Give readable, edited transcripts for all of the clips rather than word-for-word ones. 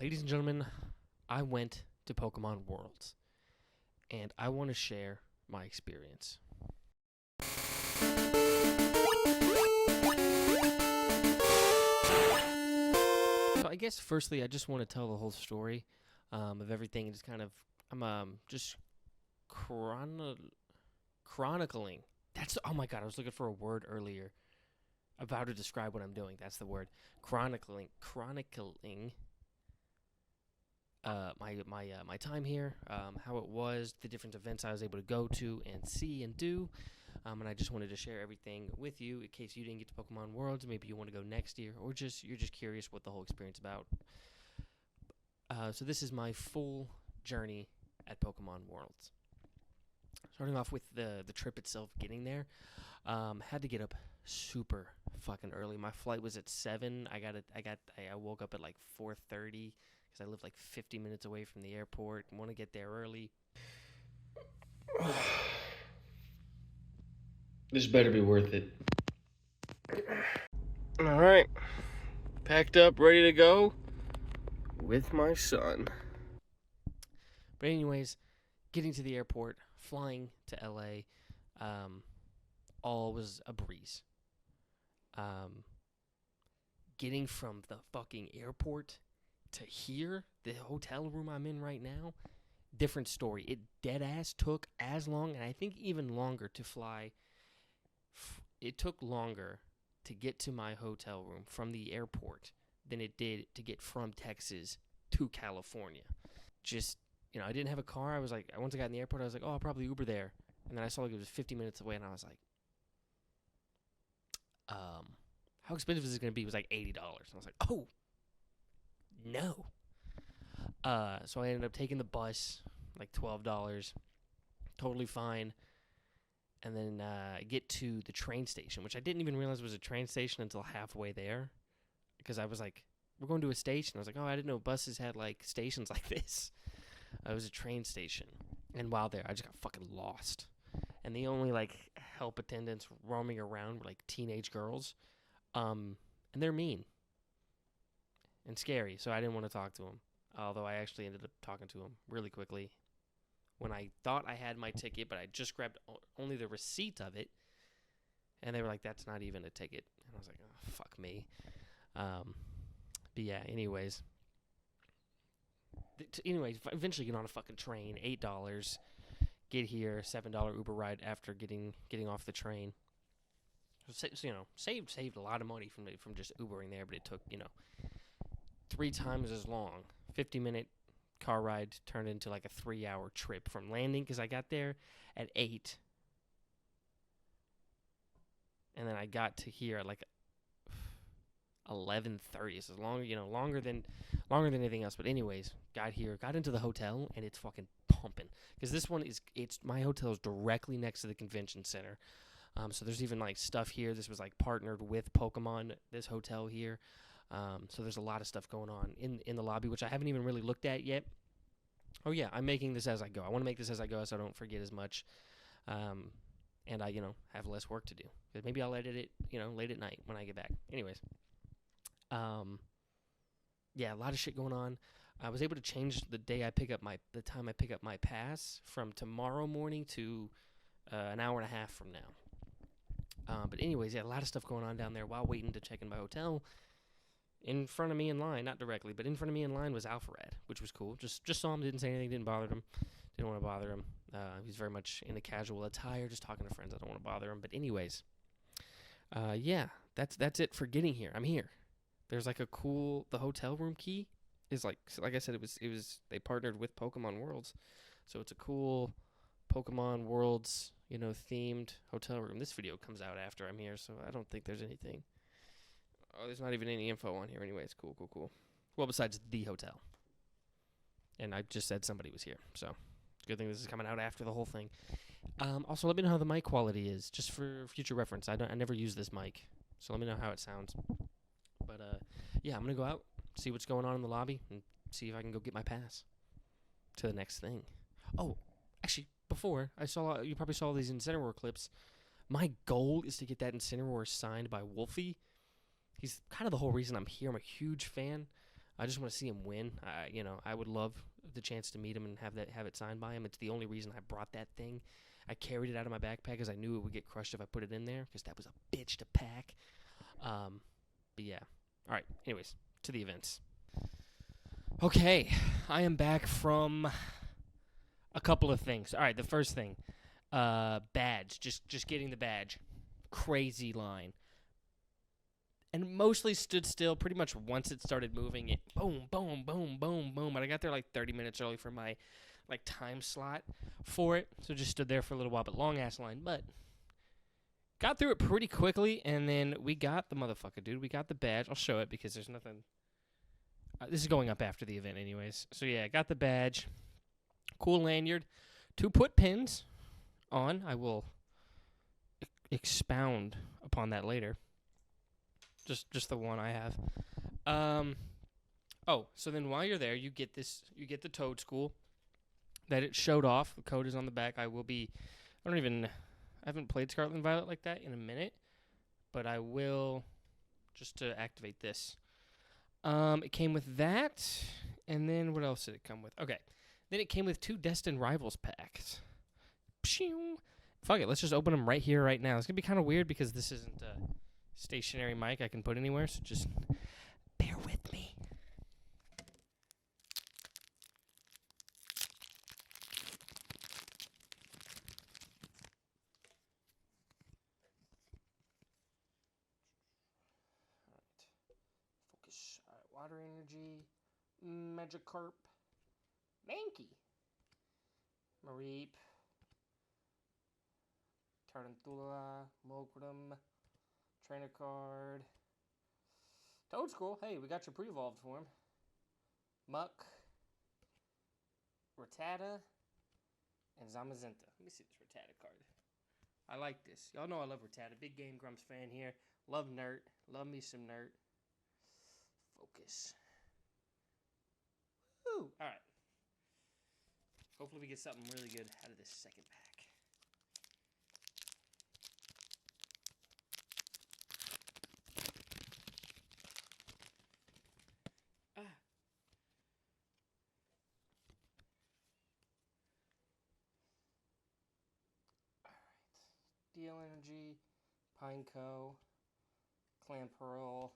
Ladies and gentlemen, I went to Pokemon Worlds, and I want to share my experience. So I guess firstly, I just want to tell the whole story of everything, and just kind of just chrono- chronicling. That's oh my god, I was looking for a word earlier about how to describe what I'm doing. That's the word, chronicling my time here, how it was, the different events I was able to go to and see and do, and I just wanted to share everything with you in case you didn't get to Pokemon Worlds. Maybe you want to go next year, or you're just curious what the whole experience about. So this is my full journey at Pokemon Worlds. Starting off with the trip itself, getting there, had to get up super fucking early. My flight was at 7. I woke up at like 4:30 because I live like 50 minutes away from the airport and want to get there early. This better be worth it. All right, packed up, ready to go with my son. But anyways, getting to the airport, flying to LA, all was a breeze. Um, Getting from the fucking airport to here, the hotel room I'm in right now, different story. It dead ass took as long, and I think even longer to fly. It took longer to get to my hotel room from the airport than it did to get from Texas to California. Just, I didn't have a car. I was like, once I got in the airport, I was like, oh, I'll probably Uber there. And then I saw like it was 50 minutes away, and I was like, how expensive is this going to be? It was like $80. And I was like, oh, no. So I ended up taking the bus, like $12, totally fine. And then get to the train station, which I didn't even realize was a train station until halfway there. Because I was like, we're going to a station. I was like, oh, I didn't know buses had like stations like this. It was a train station. And while there, I just got fucking lost. And the only like help attendants roaming around were like teenage girls. And they're mean and scary, so I didn't want to talk to them. Although I actually ended up talking to them really quickly when I thought I had my ticket, but I just grabbed only the receipt of it. And they were like, that's not even a ticket. And I was like, oh, fuck me. But yeah, anyways, eventually get on a fucking train, $8, get here, $7 Uber ride after getting off the train. So, saved a lot of money from just Ubering there, but it took 3 times as long. 50-minute car ride turned into like a 3-hour trip from landing because I got there at 8, and then I got to here at like 11:30. So longer than anything else. But anyways, got here, got into the hotel, and it's fucking pumping because my hotel is directly next to the convention center. So there's even like stuff here. This was like partnered with Pokemon, this hotel here. So there's a lot of stuff going on in the lobby, which I haven't even really looked at yet. Oh yeah, I'm making this as I go. I want to make this as I go so I don't forget as much. And I, have less work to do. Maybe I'll edit it, late at night when I get back. Anyways. Yeah, a lot of shit going on. I was able to change the time I pick up my pass from tomorrow morning to an hour and a half from now. But anyways, yeah, a lot of stuff going on down there while waiting to check in my hotel. In front of me in line, not directly, but in front of me in line was Alpharad, which was cool. Just saw him, didn't say anything, didn't bother him. Didn't want to bother him. He's very much in a casual attire, just talking to friends. I don't want to bother him. But anyways, yeah, that's it for getting here. I'm here. There's like the hotel room key is like I said, it was they partnered with Pokemon Worlds. So it's a cool Pokemon Worlds, themed hotel room. This video comes out after I'm here, so I don't think there's anything. Oh, there's not even any info on here anyways. Cool. Well, besides the hotel. And I just said somebody was here, so good thing this is coming out after the whole thing. Also, let me know how the mic quality is, just for future reference. I never use this mic, so let me know how it sounds. But, yeah, I'm going to go out, see what's going on in the lobby, and see if I can go get my pass to the next thing. Oh, actually, before, you probably saw these Incineroar clips. My goal is to get that Incineroar signed by Wolfie. He's kind of the whole reason I'm here. I'm a huge fan. I just want to see him win. I would love the chance to meet him and have it signed by him. It's the only reason I brought that thing. I carried it out of my backpack because I knew it would get crushed if I put it in there because that was a bitch to pack. But yeah. All right. Anyways, to the events. Okay, I am back from a couple of things. All right, the first thing, badge. Just getting the badge. Crazy line. And mostly stood still pretty much once it started moving. It boom, boom, boom, boom, boom. But I got there like 30 minutes early for my time slot for it. So just stood there for a little while, but long ass line. But got through it pretty quickly, and then we got the motherfucker, dude. We got the badge. I'll show it because there's nothing. This is going up after the event anyways. So yeah, got the badge. Cool lanyard. 2 put pins on. I will expound upon that later. Just the one I have. So then while you're there, you get the Toad School that it showed off. The code is on the back. I haven't played Scarlet and Violet like that in a minute, but I will just to activate this. It came with that, and then what else did it come with? Okay. Then it came with 2 Destined Rivals packs. Pshing. Fuck it, let's just open them right here, right now. It's going to be kind of weird because this isn't a stationary mic I can put anywhere, so just bear with me. Alright. Focus. Alright, Water Energy, Magikarp, Mankey, Mareep, Tarantula, Mogrim, Trainer Card, Toad School. Hey, we got your pre-evolved form. Muck, Rattata, and Zamazenta. Let me see this Rattata card. I like this. Y'all know I love Rattata. Big Game Grumps fan here. Love Nert. Love me some Nert. Focus. Woo! Alright. Hopefully we get something really good out of this second pack. Steel Energy, Pineco, Clamperl,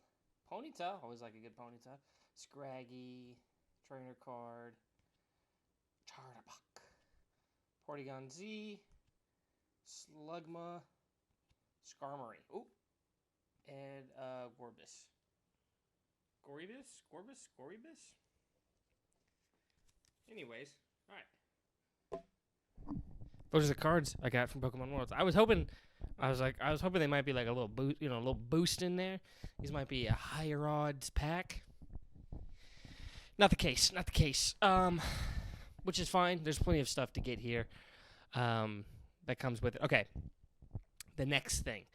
Ponyta, always like a good Ponyta, Scraggy, Trainer Card, Chardabuck, Porygon Z, Slugma, Skarmory, ooh, and Gorbis. Gorbis? Anyways, alright. Those are the cards I got from Pokemon Worlds. I was hoping they might be like a little boost in there. These might be a higher odds pack. Not the case. Which is fine. There's plenty of stuff to get here. That comes with it. Okay. The next thing.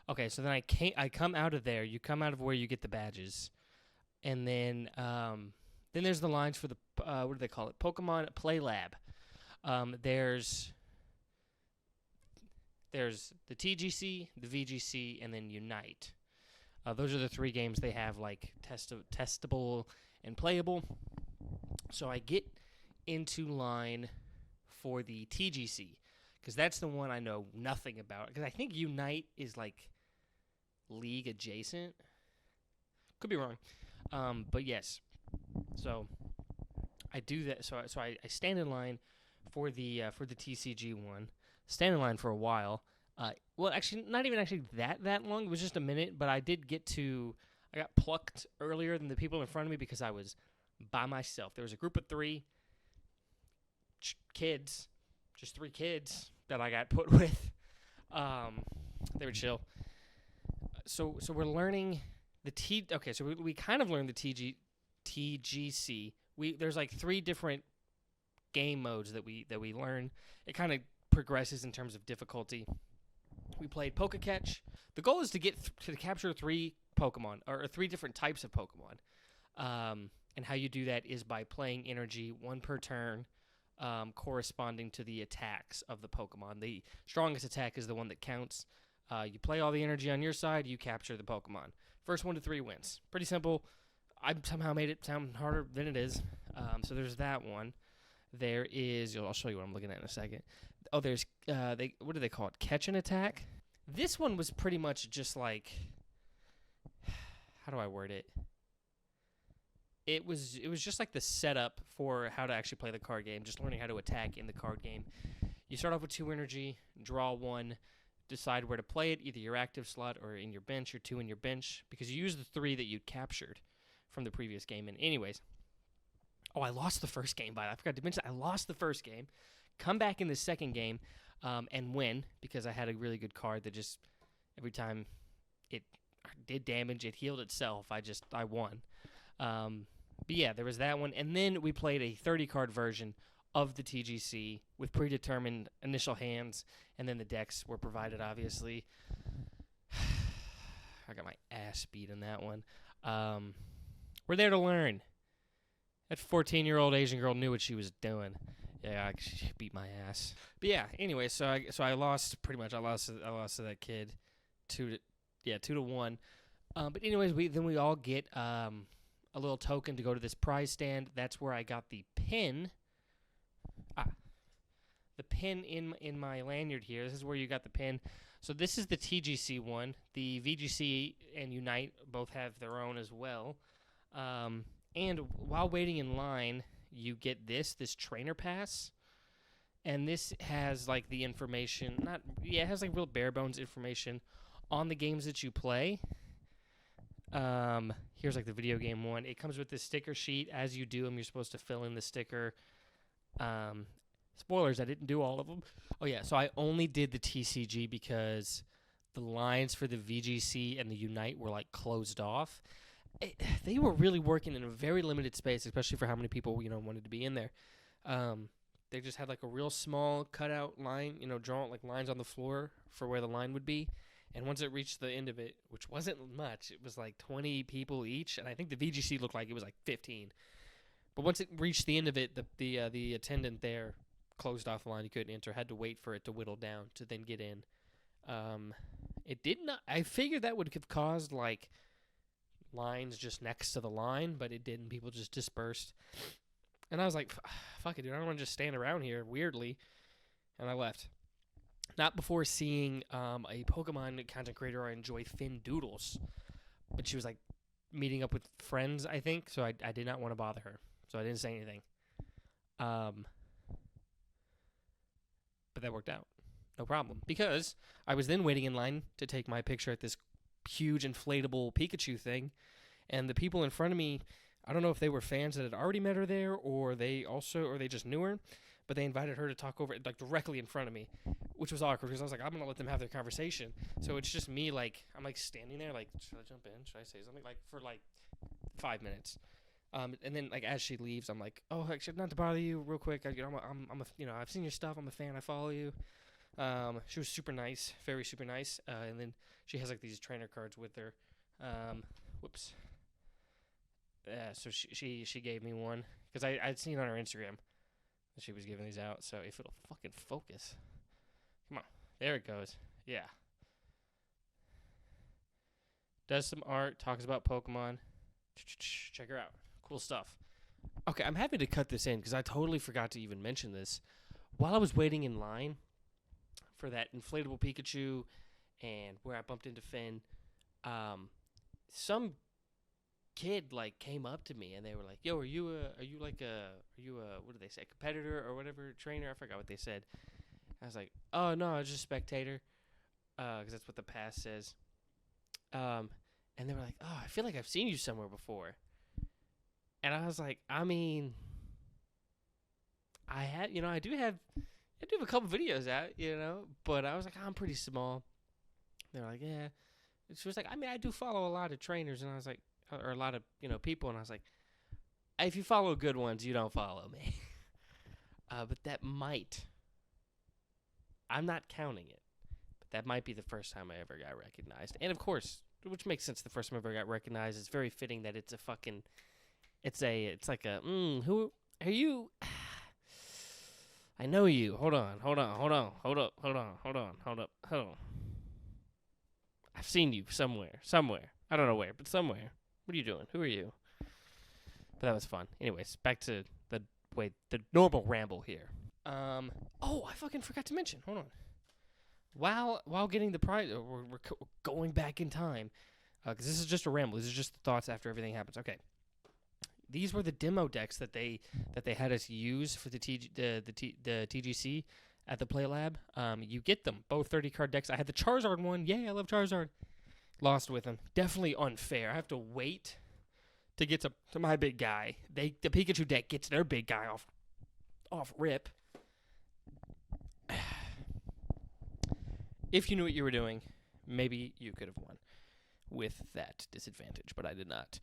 Okay, so then I come out of there. You come out of where you get the badges, and then there's the lines for the what do they call it? Pokemon Play Lab. There's the TGC, the VGC, and then Unite. Those are the 3 games they have like testable and playable. So I get into line for the TGC because that's the one I know nothing about. Because I think Unite is like League adjacent. Could be wrong. But yes. So I do that. So I stand in line for the TCG one. Stand in line for a while. Well, actually, not even actually that long. It was just a minute, but I got plucked earlier than the people in front of me because I was by myself. There was a group of 3 kids, just 3 kids that I got put with. They were chill. So we're learning the Okay, so we kind of learned the TGC. There's like 3 different game modes that we learn. It kind of progresses in terms of difficulty. We played Pokécatch. The goal is to get to capture 3 Pokemon, or 3 different types of Pokemon. And how you do that is by playing energy, 1 per turn, corresponding to the attacks of the Pokemon. The strongest attack is the one that counts. You play all the energy on your side, you capture the Pokemon. First 1 to 3 wins. Pretty simple. I somehow made it sound harder than it is. So there's that one. There is. I'll show you what I'm looking at in a second. Oh, there's. What do they call it? Catch and attack. This one was pretty much just like. How do I word it? It was just like the setup for how to actually play the card game. Just learning how to attack in the card game. You start off with 2 energy, draw 1, decide where to play it, either your active slot or in your bench, or 2 in your bench, because you use the 3 that you captured from the previous game. And anyways, I lost the first game, I forgot to mention I lost the first game. Come back in the second game and win, because I had a really good card that just, every time it did damage, it healed itself. I won. But yeah, there was that one. And then we played a 30-card version of the TGC with predetermined initial hands, and then the decks were provided, obviously. I got my ass beat in that one. We're there to learn. That 14-year-old Asian girl knew what she was doing. Yeah, she beat my ass. But yeah, anyway, so I lost pretty much. I lost to that kid, 2-1. But anyways, we all get a little token to go to this prize stand. That's where I got the pin. The pin in my lanyard here. This is where you got the pin. So this is the TGC one. The VGC and Unite both have their own as well. And while waiting in line, you get this trainer pass. And this has like the information, it has like real bare bones information on the games that you play. Here's like the video game one. It comes with this sticker sheet. As you do them, you're supposed to fill in the sticker. Spoilers, I didn't do all of them. Oh yeah, so I only did the TCG because the lines for the VGC and the Unite were like closed off. They were really working in a very limited space, especially for how many people wanted to be in there. They just had like a real small cutout line, drawn like lines on the floor for where the line would be. And once it reached the end of it, which wasn't much, it was like 20 people each, and I think the VGC looked like it was like 15. But once it reached the end of it, the attendant there closed off the line. You couldn't enter. Had to wait for it to whittle down to then get in. It did not. I figured that would have caused like lines just next to the line, but it didn't. People just dispersed. And I was like, fuck it, dude. I don't want to just stand around here weirdly. And I left. Not before seeing a Pokemon content creator I enjoy, Finn Doodles. But she was like meeting up with friends, I think. So I did not want to bother her. So I didn't say anything. But that worked out. No problem. Because I was then waiting in line to take my picture at this huge inflatable Pikachu thing. And the people in front of me, I don't know if they were fans that had already met her there or they just knew her. But they invited her to talk over like directly in front of me, which was awkward because I was like, I'm going to let them have their conversation. So it's just me, like, I'm like standing there, like, should I jump in? Should I say something? Like, for like 5 minutes. And then like as she leaves, I'm like, oh, actually, not to bother you, real quick. I've seen your stuff. I'm a fan. I follow you. She was super nice, very super nice. And then she has like these trainer cards with her. Whoops. So she gave me one because I'd seen on her Instagram that she was giving these out. So if it'll fucking focus, come on, there it goes. Yeah. Does some art, talks about Pokemon. Check her out. Cool stuff. Okay, I'm happy to cut this in because I totally forgot to even mention this. While I was waiting in line for that inflatable Pikachu and where I bumped into Finn, some kid like came up to me and they were like, "Yo, are you what do they say, competitor or whatever, trainer?" I forgot what they said. I was like, "Oh no, I was just a spectator," because that's what the pass says. And they were like, "Oh, I feel like I've seen you somewhere before." And I was like, I mean, I do have a couple videos out, but I was like, I'm pretty small. They're like, yeah. And she was like, I mean, I do follow a lot of trainers, and I was like, or a lot of people, and I was like, if you follow good ones, you don't follow me. But that might. I'm not counting it, but that might be the first time I ever got recognized, and of course, which makes sense. The first time I ever got recognized, it's very fitting that it's a fucking. It's like a, who are you? I know you. Hold on. I've seen you somewhere. I don't know where, but somewhere. What are you doing? Who are you? But that was fun. Anyways, back to the normal ramble here. Oh, I fucking forgot to mention. Hold on. While getting the prize, we're going back in time, because this is just a ramble. This is just the thoughts after everything happens. Okay. These were the demo decks that they had us use for the TGC at the Play Lab. You get them, both 30-card decks. I had the Charizard one. Yay, I love Charizard. Lost with him. Definitely unfair. I have to wait to get to my big guy. The Pikachu deck gets their big guy off rip. If you knew what you were doing, maybe you could have won with that disadvantage, but I did not.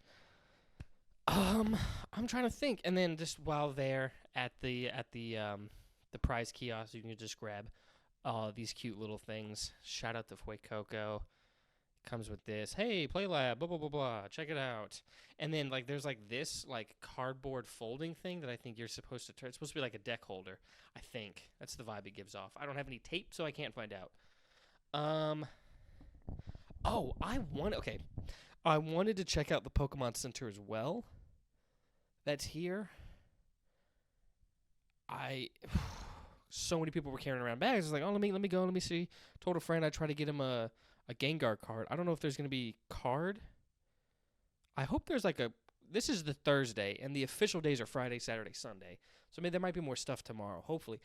I'm trying to think, and then just while there at the prize kiosk, you can just grab these cute little things. Shout out to Fuecoco. Comes with this. Hey, Play Lab, blah blah blah blah. Check it out. And then there's this cardboard folding thing that I think you're supposed to turn. It's supposed to be like a deck holder. I think that's the vibe it gives off. I don't have any tape, so I can't find out. Oh, I wanted to check out the Pokemon Center as well. That's here. So many people were carrying around bags. I was like, oh, let me go, let me see. Told a friend I'd try to get him a Gengar card. I don't know if there's gonna be card. I hope there's this is the Thursday, and the official days are Friday, Saturday, Sunday. So maybe there might be more stuff tomorrow. Hopefully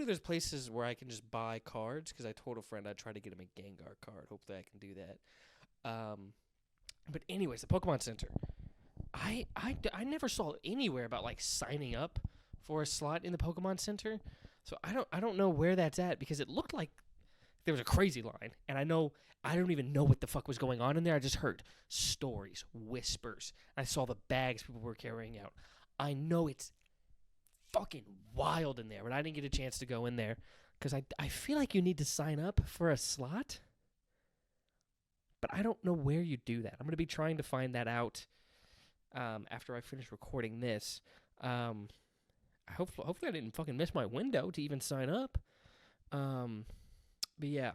there's places where I can just buy cards, because I told a friend I'd try to get him a Gengar card. Hopefully I can do that. But anyways, the Pokemon Center. I never saw anywhere about signing up for a slot in the Pokemon Center. So I don't know where that's at, because it looked like there was a crazy line, and I don't even know what the fuck was going on in there. I just heard stories, whispers. I saw the bags people were carrying out. I know it's fucking wild in there, but I didn't get a chance to go in there because I feel like you need to sign up for a slot, but I don't know where you do that. I'm going to be trying to find that out after I finish recording this. Hopefully I didn't fucking miss my window to even sign up. But yeah,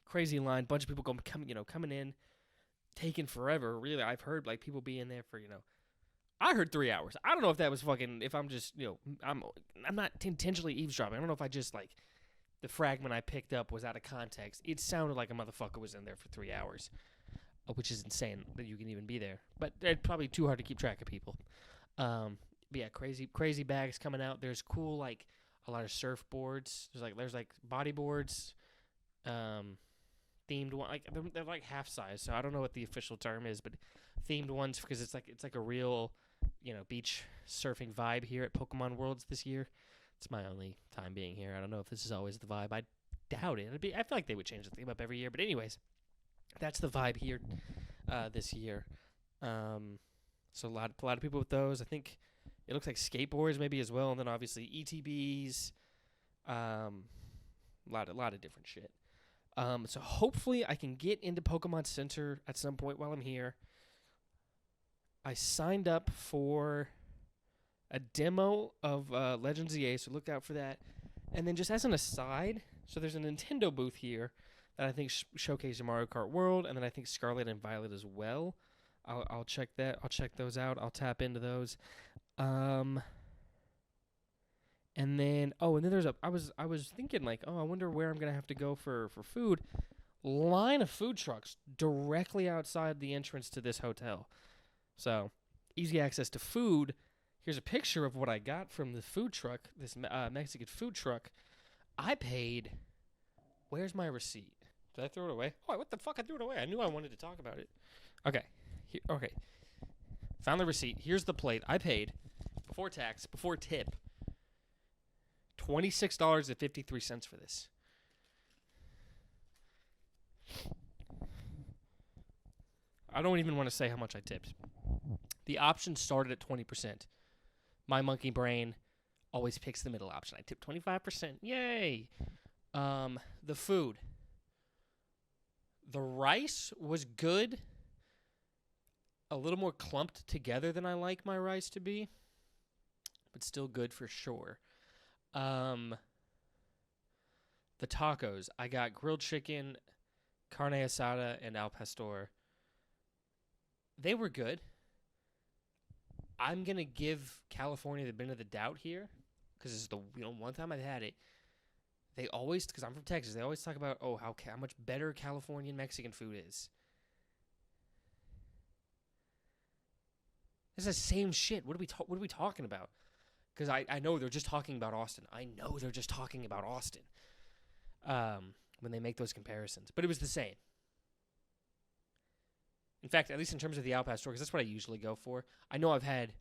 crazy line. Bunch of people coming in, taking forever. Really, I've heard people be in there for I heard 3 hours. I don't know if that was fucking. If I'm just I'm not intentionally eavesdropping. I don't know if I just the fragment I picked up was out of context. It sounded like a motherfucker was in there for 3 hours, which is insane that you can even be there. But it's probably too hard to keep track of people. But yeah, crazy bags coming out. There's cool a lot of surfboards. There's bodyboards, themed one. They're half size, so I don't know what the official term is, but themed ones, because it's a real beach surfing vibe here at Pokemon Worlds this year. It's my only time being here. I don't know if this is always the vibe. I doubt it. I feel like they would change the theme up every year, but anyways, that's the vibe here this year. So a lot of people with those. I think it looks like skateboards maybe as well, and then obviously ETBs, a lot of different shit. So hopefully I can get into Pokemon Center at some point while I'm here. I signed up for a demo of Legends EA, so look out for that. And then just as an aside, so there's a Nintendo booth here that I think showcases Mario Kart World, and then I think Scarlet and Violet as well. I'll check that. I'll check those out. I'll tap into those. And then there's I was thinking I wonder where I'm gonna have to go for food. Line of food trucks directly outside the entrance to this hotel. So easy access to food. Here's a picture of what I got from the food truck, this Mexican food truck. I paid. Where's my receipt? Did I throw it away? Oh, what the fuck? I threw it away. I knew I wanted to talk about it. Okay. Okay. Found the receipt. Here's the plate. I paid, before tax, before tip, $26.53 for this. I don't even want to say how much I tipped. The option started at 20%. My monkey brain always picks the middle option. I tipped 25%. Yay! The food. The rice was good. A little more clumped together than I like my rice to be, but still good for sure. The tacos. I got grilled chicken, carne asada, and al pastor. They were good. I'm gonna give California the benefit of the doubt here, because it's the one time I've had it. They always, because I'm from Texas, they always talk about how much better Californian Mexican food is. It's the same shit. What are we talking about? Because I know they're just talking about Austin. When they make those comparisons. But it was the same. In fact, at least in terms of the Al Pastor, because that's what I usually go for. I know I've had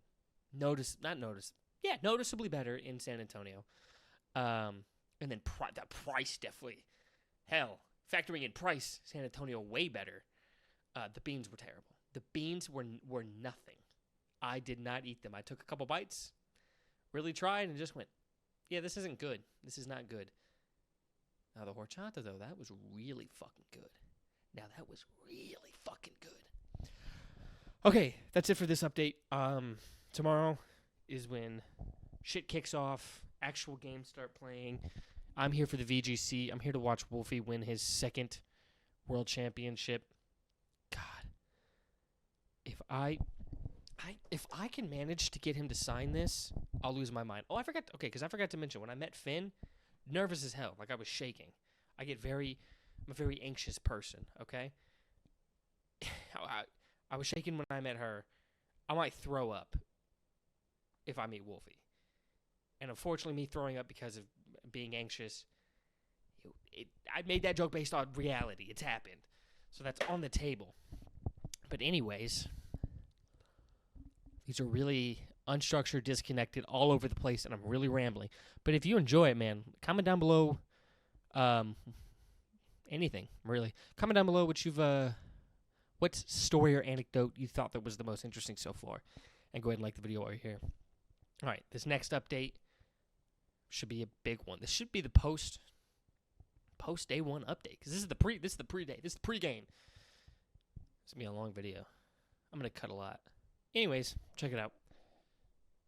noticeably better in San Antonio. And then that price definitely. Hell, factoring in price, San Antonio way better. The beans were terrible. The beans were nothing. I did not eat them. I took a couple bites, really tried, and just went, yeah, this isn't good. This is not good. Now, the horchata, though, that was really fucking good. Okay, that's it for this update. Tomorrow is when shit kicks off, actual games start playing. I'm here for the VGC. I'm here to watch Wolfie win his second world championship. God. If I can manage to get him to sign this, I'll lose my mind. Oh, I forgot to mention, when I met Finn, nervous as hell. Like, I was shaking. I'm a very anxious person, okay? I was shaking when I met her. I might throw up if I meet Wolfie. And unfortunately, me throwing up because of being anxious, I made that joke based on reality. It's happened. So that's on the table. But anyways, these are really unstructured, disconnected, all over the place, and I'm really rambling. But if you enjoy it, man, comment down below anything, really. Comment down below what story or anecdote you thought that was the most interesting so far. And go ahead and like the video while you're here. All right, this next update should be a big one. This should be the post day one update, because this is the pre-day. This is the pregame. It's gonna be a long video. I'm gonna cut a lot. Anyways, check it out.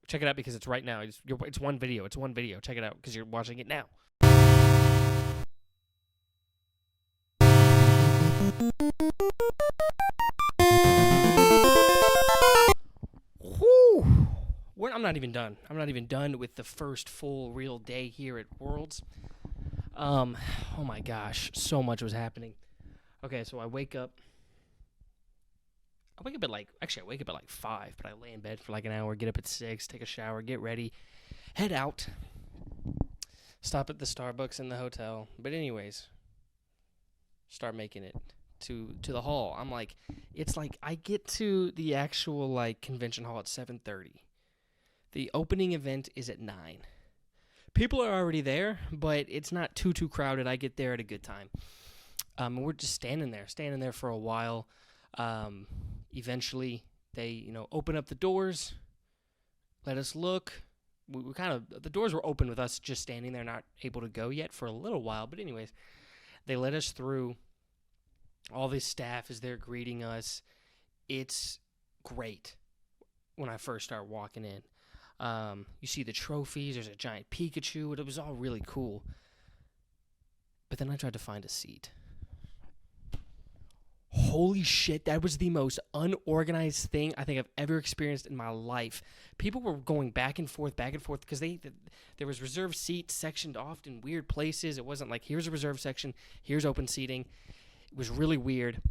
Check it out because it's right now. It's one video. Check it out because you're watching it now. Whew. I'm not even done. I'm not even done with the first full real day here at Worlds. Oh my gosh, so much was happening. Okay, so I wake up at like 5, but I lay in bed for like an hour, get up at 6, take a shower, get ready, head out, stop at the Starbucks in the hotel. But anyways, start making it to the hall. I'm like, it's like I get to the actual like convention hall at 7:30. The opening event is at 9. People are already there, but it's not too crowded. I get there at a good time. We're just standing there for a while. Eventually, they, open up the doors, let us look. The doors were open with us just standing there, not able to go yet for a little while. But anyways, they let us through. All this staff is there greeting us. It's great when I first start walking in. You see the trophies. There's a giant Pikachu. It was all really cool. But then I tried to find a seat. Holy shit, that was the most unorganized thing I think I've ever experienced in my life. People were going back and forth, because there was reserved seats sectioned off in weird places. It wasn't like, here's a reserved section, here's open seating. It was really weird.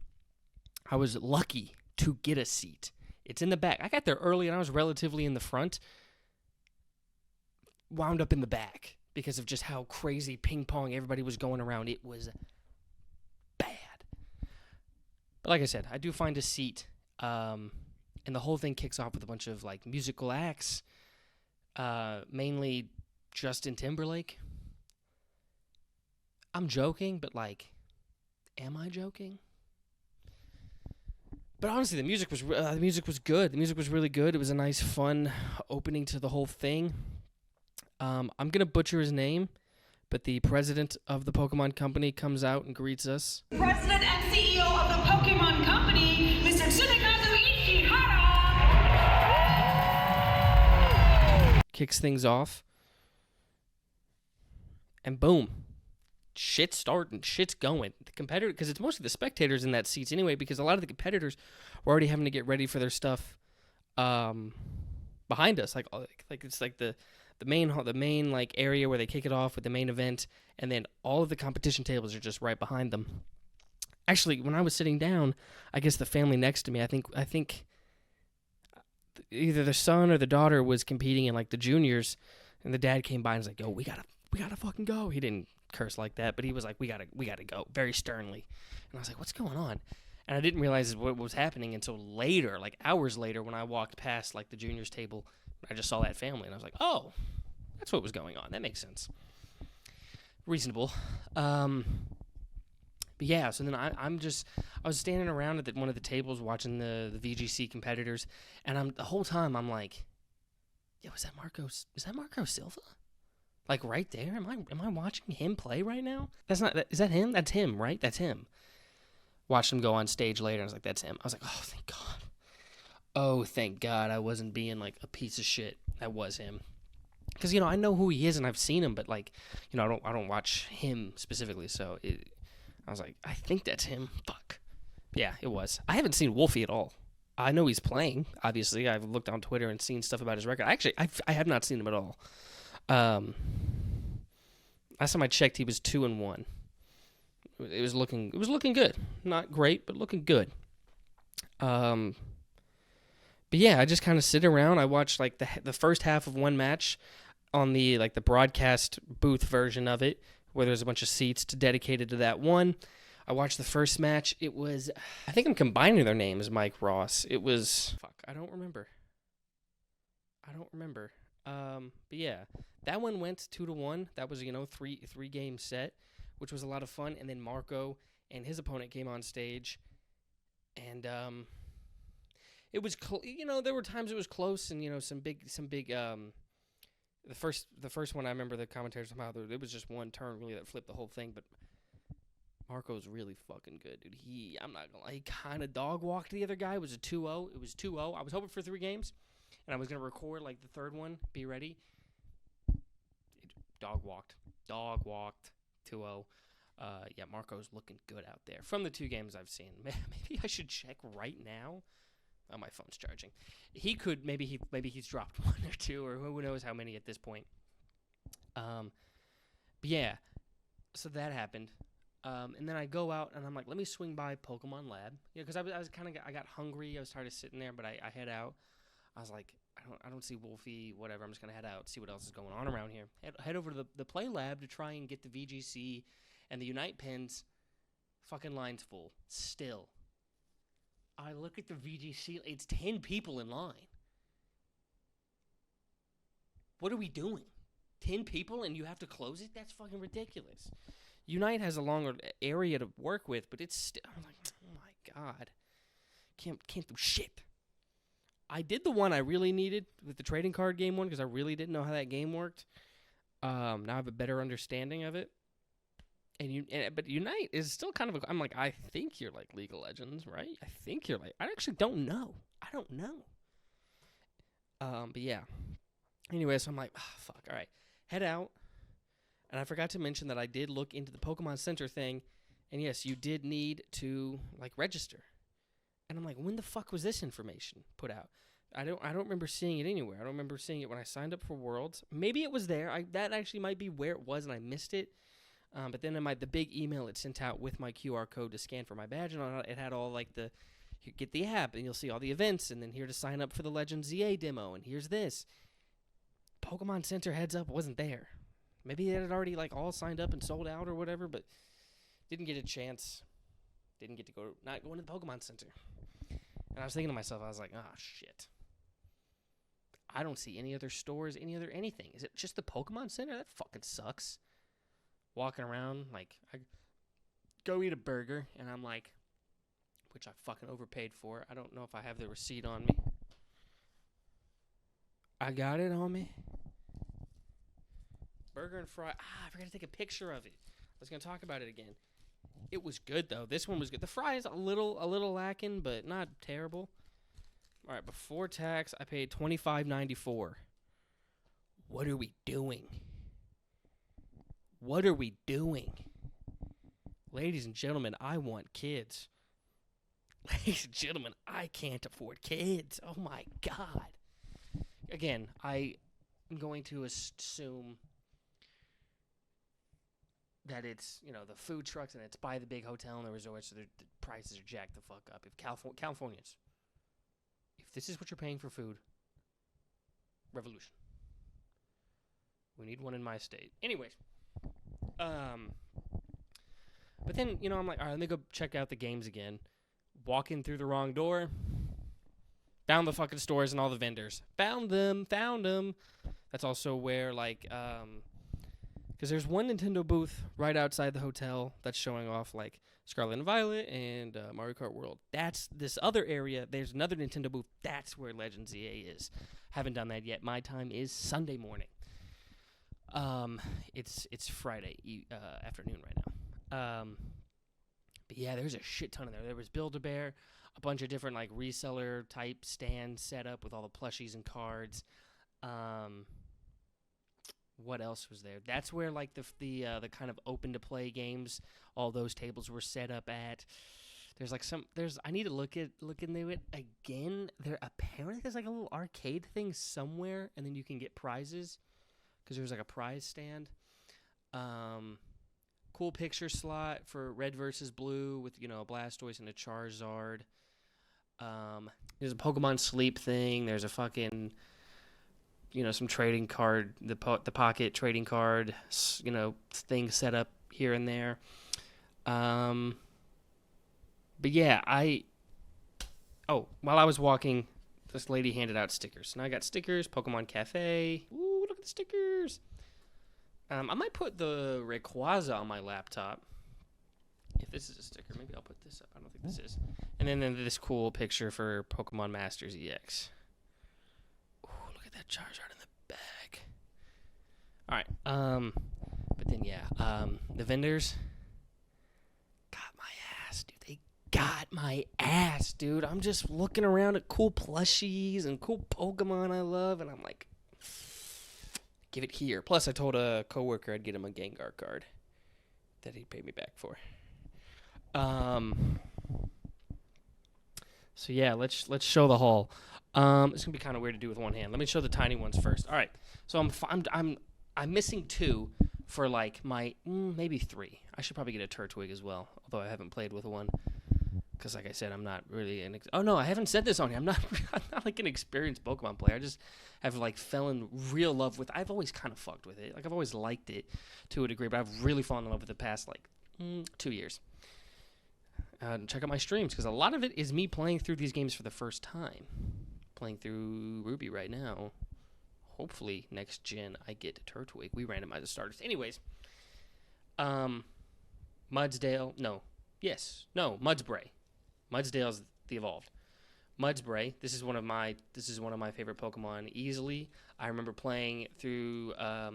I was lucky to get a seat. It's in the back. I got there early, and I was relatively in the front. Wound up in the back because of just how crazy ping-pong everybody was going around. It was bad. But like I said, I do find a seat, and the whole thing kicks off with a bunch of like musical acts, mainly Justin Timberlake. I'm joking, but like, am I joking? But honestly, the music was good. The music was really good. It was a nice, fun opening to the whole thing. I'm gonna butcher his name, but the president of the Pokemon Company comes out and greets us. President and CEO of the Pokemon Company, Mr. Tsunekazu Ishihara! Kicks things off. And boom. Shit's starting. Shit's going. The competitor, because it's mostly the spectators in that seats anyway, because a lot of the competitors were already having to get ready for their stuff behind us, like it's like the main like area where they kick it off with the main event, and then all of the competition tables are just right behind them. Actually, when I was sitting down, I guess the family next to me, I think either the son or the daughter was competing in like the juniors, and the dad came by and was like, "Yo, we gotta fucking go." He didn't curse like that, but he was like, "We gotta go," very sternly. And I was like, "What's going on?" And I didn't realize what was happening until later, like hours later, when I walked past like the juniors table. I just saw that family, and I was like, "Oh, that's what was going on. That makes sense. Reasonable." But yeah, so then I was standing around at one of the tables watching the VGC competitors, and the whole time I'm like, "Yo, is that Marco Silva? Like right there? Am I watching him play right now? Is that him? That's him, right? That's him." Watched him go on stage later, and I was like, "That's him." I was like, "Oh, thank God. Oh, thank God I wasn't being like a piece of shit. That was him." Because, I know who he is and I've seen him, but like, I don't watch him specifically. So I was like, I think that's him. Fuck. Yeah, it was. I haven't seen Wolfie at all. I know he's playing. Obviously, I've looked on Twitter and seen stuff about his record. Actually, I have not seen him at all. Last time I checked, he was 2-1. It was looking good. Not great, but looking good. But yeah, I just kind of sit around. I watch like the first half of one match on the broadcast booth version of it, where there's a bunch of seats dedicated to that one. I watched the first match. It was, I think I'm combining their names, Mike Ross. It was, I don't remember. But yeah, that one went 2-1. That was, three game set, which was a lot of fun. And then Marco and his opponent came on stage, and it was, there were times it was close, and some big. The first one I remember the commentators somehow it was just one turn really that flipped the whole thing, but Marco's really fucking good, dude. I'm not gonna lie, he kind of dog walked the other guy. It was a 2-0. It was 2-0. I was hoping for 3 games, and I was gonna record like the third one. Be ready. Dog walked. 2-0. Yeah, Marco's looking good out there from the 2 games I've seen. Maybe I should check right now. Oh, my phone's charging. He could maybe he's dropped 1 or 2 or who knows how many at this point. But yeah, so that happened. And then I go out and I'm like, let me swing by Pokemon Lab, because I got hungry. I was tired of sitting there, but I head out. I was like, I don't see Wolfie, whatever. I'm just gonna head out, see what else is going on around here. Head over to the Play Lab to try and get the VGC and the Unite pins. Fucking lines full still. I look at the VGC, it's 10 people in line. What are we doing? 10 people and you have to close it? That's fucking ridiculous. Unite has a longer area to work with, but it's still, I'm like, oh my God. Can't do shit. I did the one I really needed with the trading card game one because I really didn't know how that game worked. Now I have a better understanding of it. But Unite is still kind of I'm like, I think you're like League of Legends, right? I actually don't know. I don't know. But yeah. Anyway, so I'm like, fuck, all right. Head out. And I forgot to mention that I did look into the Pokemon Center thing. And yes, you did need to like register. And I'm like, when the fuck was this information put out? I don't remember seeing it anywhere. I don't remember seeing it when I signed up for Worlds. Maybe it was there. That actually might be where it was and I missed it. But then in the big email it sent out with my QR code to scan for my badge, and it had all like you get the app and you'll see all the events, and then here to sign up for the Legend ZA demo, and here's this. Pokemon Center heads up wasn't there. Maybe it had already like all signed up and sold out or whatever, but didn't get a chance. Didn't get to not going to the Pokemon Center. And I was thinking to myself, I was like, shit. I don't see any other stores, anything. Is it just the Pokemon Center? That fucking sucks. Walking around, like, I go eat a burger, and I'm like, which I fucking overpaid for. I don't know if I have the receipt on me. I got it on me. Burger and fry. I forgot to take a picture of it. I was going to talk about it again. It was good, though. This one was good. The fry is a little lacking, but not terrible. All right, before tax, I paid $25.94. What are we doing? What are we doing? Ladies and gentlemen, I want kids. Ladies and gentlemen, I can't afford kids. Oh, my God. again, I am going to assume that it's, the food trucks and it's by the big hotel and the resorts, so the prices are jacked the fuck up. If Californians, if this is what you're paying for food, revolution. We need one in my state. Anyways, but then, I'm like, all right, let me go check out the games again. Walk in through the wrong door. Found the fucking stores and all the vendors. Found them. That's also where, because there's one Nintendo booth right outside the hotel that's showing off, Scarlet and Violet and Mario Kart World. That's this other area. There's another Nintendo booth. That's where Legends EA is. Haven't done that yet. My time is Sunday morning. It's Friday afternoon right now. But yeah, there's a shit ton in there. There was Build-A-Bear, a bunch of different reseller type stands set up with all the plushies and cards. What else was there? That's where the kind of open to play games, all those tables were set up at. There's I need to look into it again. Apparently there's a little arcade thing somewhere, and then you can get prizes because there's a prize stand. Cool picture slot for Red versus Blue with a Blastoise and a Charizard. There's a Pokemon Sleep thing. There's a fucking some trading card, the pocket trading card, thing set up here and there. But yeah, while I was walking, this lady handed out stickers. And I got stickers, Pokemon Cafe. Ooh, look at the stickers. I might put the Rayquaza on my laptop. If this is a sticker, maybe I'll put this up. I don't think this is. And then this cool picture for Pokemon Masters EX. Ooh, look at that Charizard in the bag. All right. But then yeah, the vendors got my ass, dude. They got my ass, dude. I'm just looking around at cool plushies and cool Pokemon I love, and I'm like, give it here. Plus, I told a coworker I'd get him a Gengar card that he'd pay me back for. So yeah, let's show the haul. It's gonna be kind of weird to do with one hand. Let me show the tiny ones first. All right. So I'm missing two for my maybe three. I should probably get a Turtwig as well, although I haven't played with one. Because, like I said, I'm not really oh no, I haven't said this on here. I'm not an experienced Pokemon player. I just have fell in real love with. I've always kind of fucked with it. I've always liked it to a degree, but I've really fallen in love with the past 2 years. Check out my streams because a lot of it is me playing through these games for the first time. Playing through Ruby right now. Hopefully next gen I get Turtwig. We randomize the starters. Anyways, Mudsdale. Mudsbray. Mudsdale's the evolved. Mudsbray. This is one of my favorite Pokemon easily. I remember playing through. Did I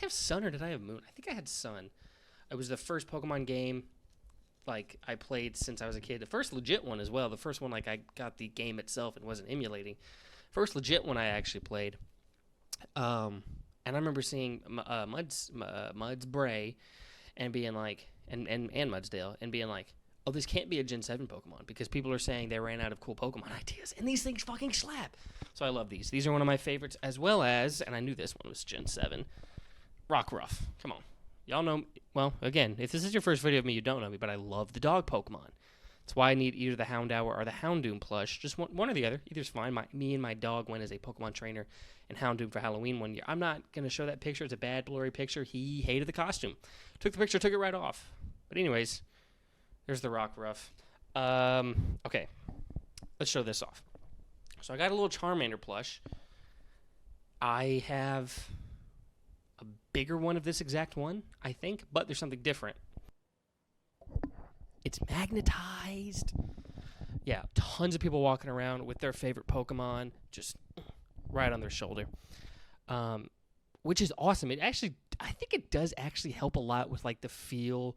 have Sun or did I have Moon? I think I had Sun. It was the first Pokemon game I played since I was a kid. The first legit one as well. The first one I got the game itself and wasn't emulating. First legit one I actually played. And I remember seeing Mudsbray and being and Mudsdale and being oh, this can't be a Gen 7 Pokemon because people are saying they ran out of cool Pokemon ideas, and these things fucking slap. So I love these. These are one of my favorites, as well as, and I knew this one was Gen 7, Rockruff. Come on. Y'all know, well, again, if this is your first video of me, you don't know me, but I love the dog Pokemon. That's why I need either the Houndour or the Houndoom plush. Just one or the other. Either's fine. Me and my dog went as a Pokemon trainer and Houndoom for Halloween one year. I'm not going to show that picture. It's a bad, blurry picture. He hated the costume. Took the picture, took it right off. But anyways, there's the Rockruff. Okay, let's show this off. So I got a little Charmander plush. I have a bigger one of this exact one, I think, but there's something different. It's magnetized. Yeah, tons of people walking around with their favorite Pokemon just right on their shoulder, which is awesome. I think it does actually help a lot with the feel,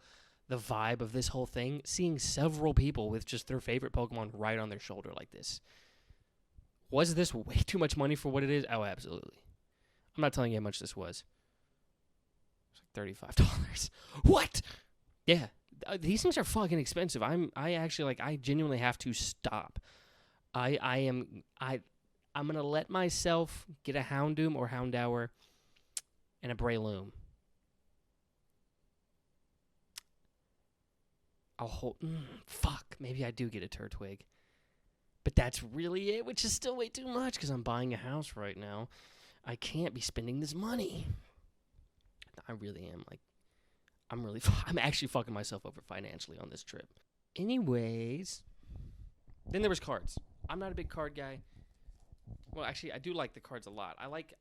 the vibe of this whole thing, seeing several people with just their favorite Pokemon right on their shoulder like this. Was this way too much money for what it is? Oh, absolutely. I'm not telling you how much this was. It's $35. What? Yeah, these things are fucking expensive. I genuinely have to stop. I I'm going to let myself get a Houndoom or Houndour and a Breloom. I'll hold... fuck, maybe I do get a Turtwig. But that's really it, which is still way too much because I'm buying a house right now. I can't be spending this money. I really am. I'm actually fucking myself over financially on this trip. Anyways, then there was cards. I'm not a big card guy. Well, actually, I do like the cards a lot. I like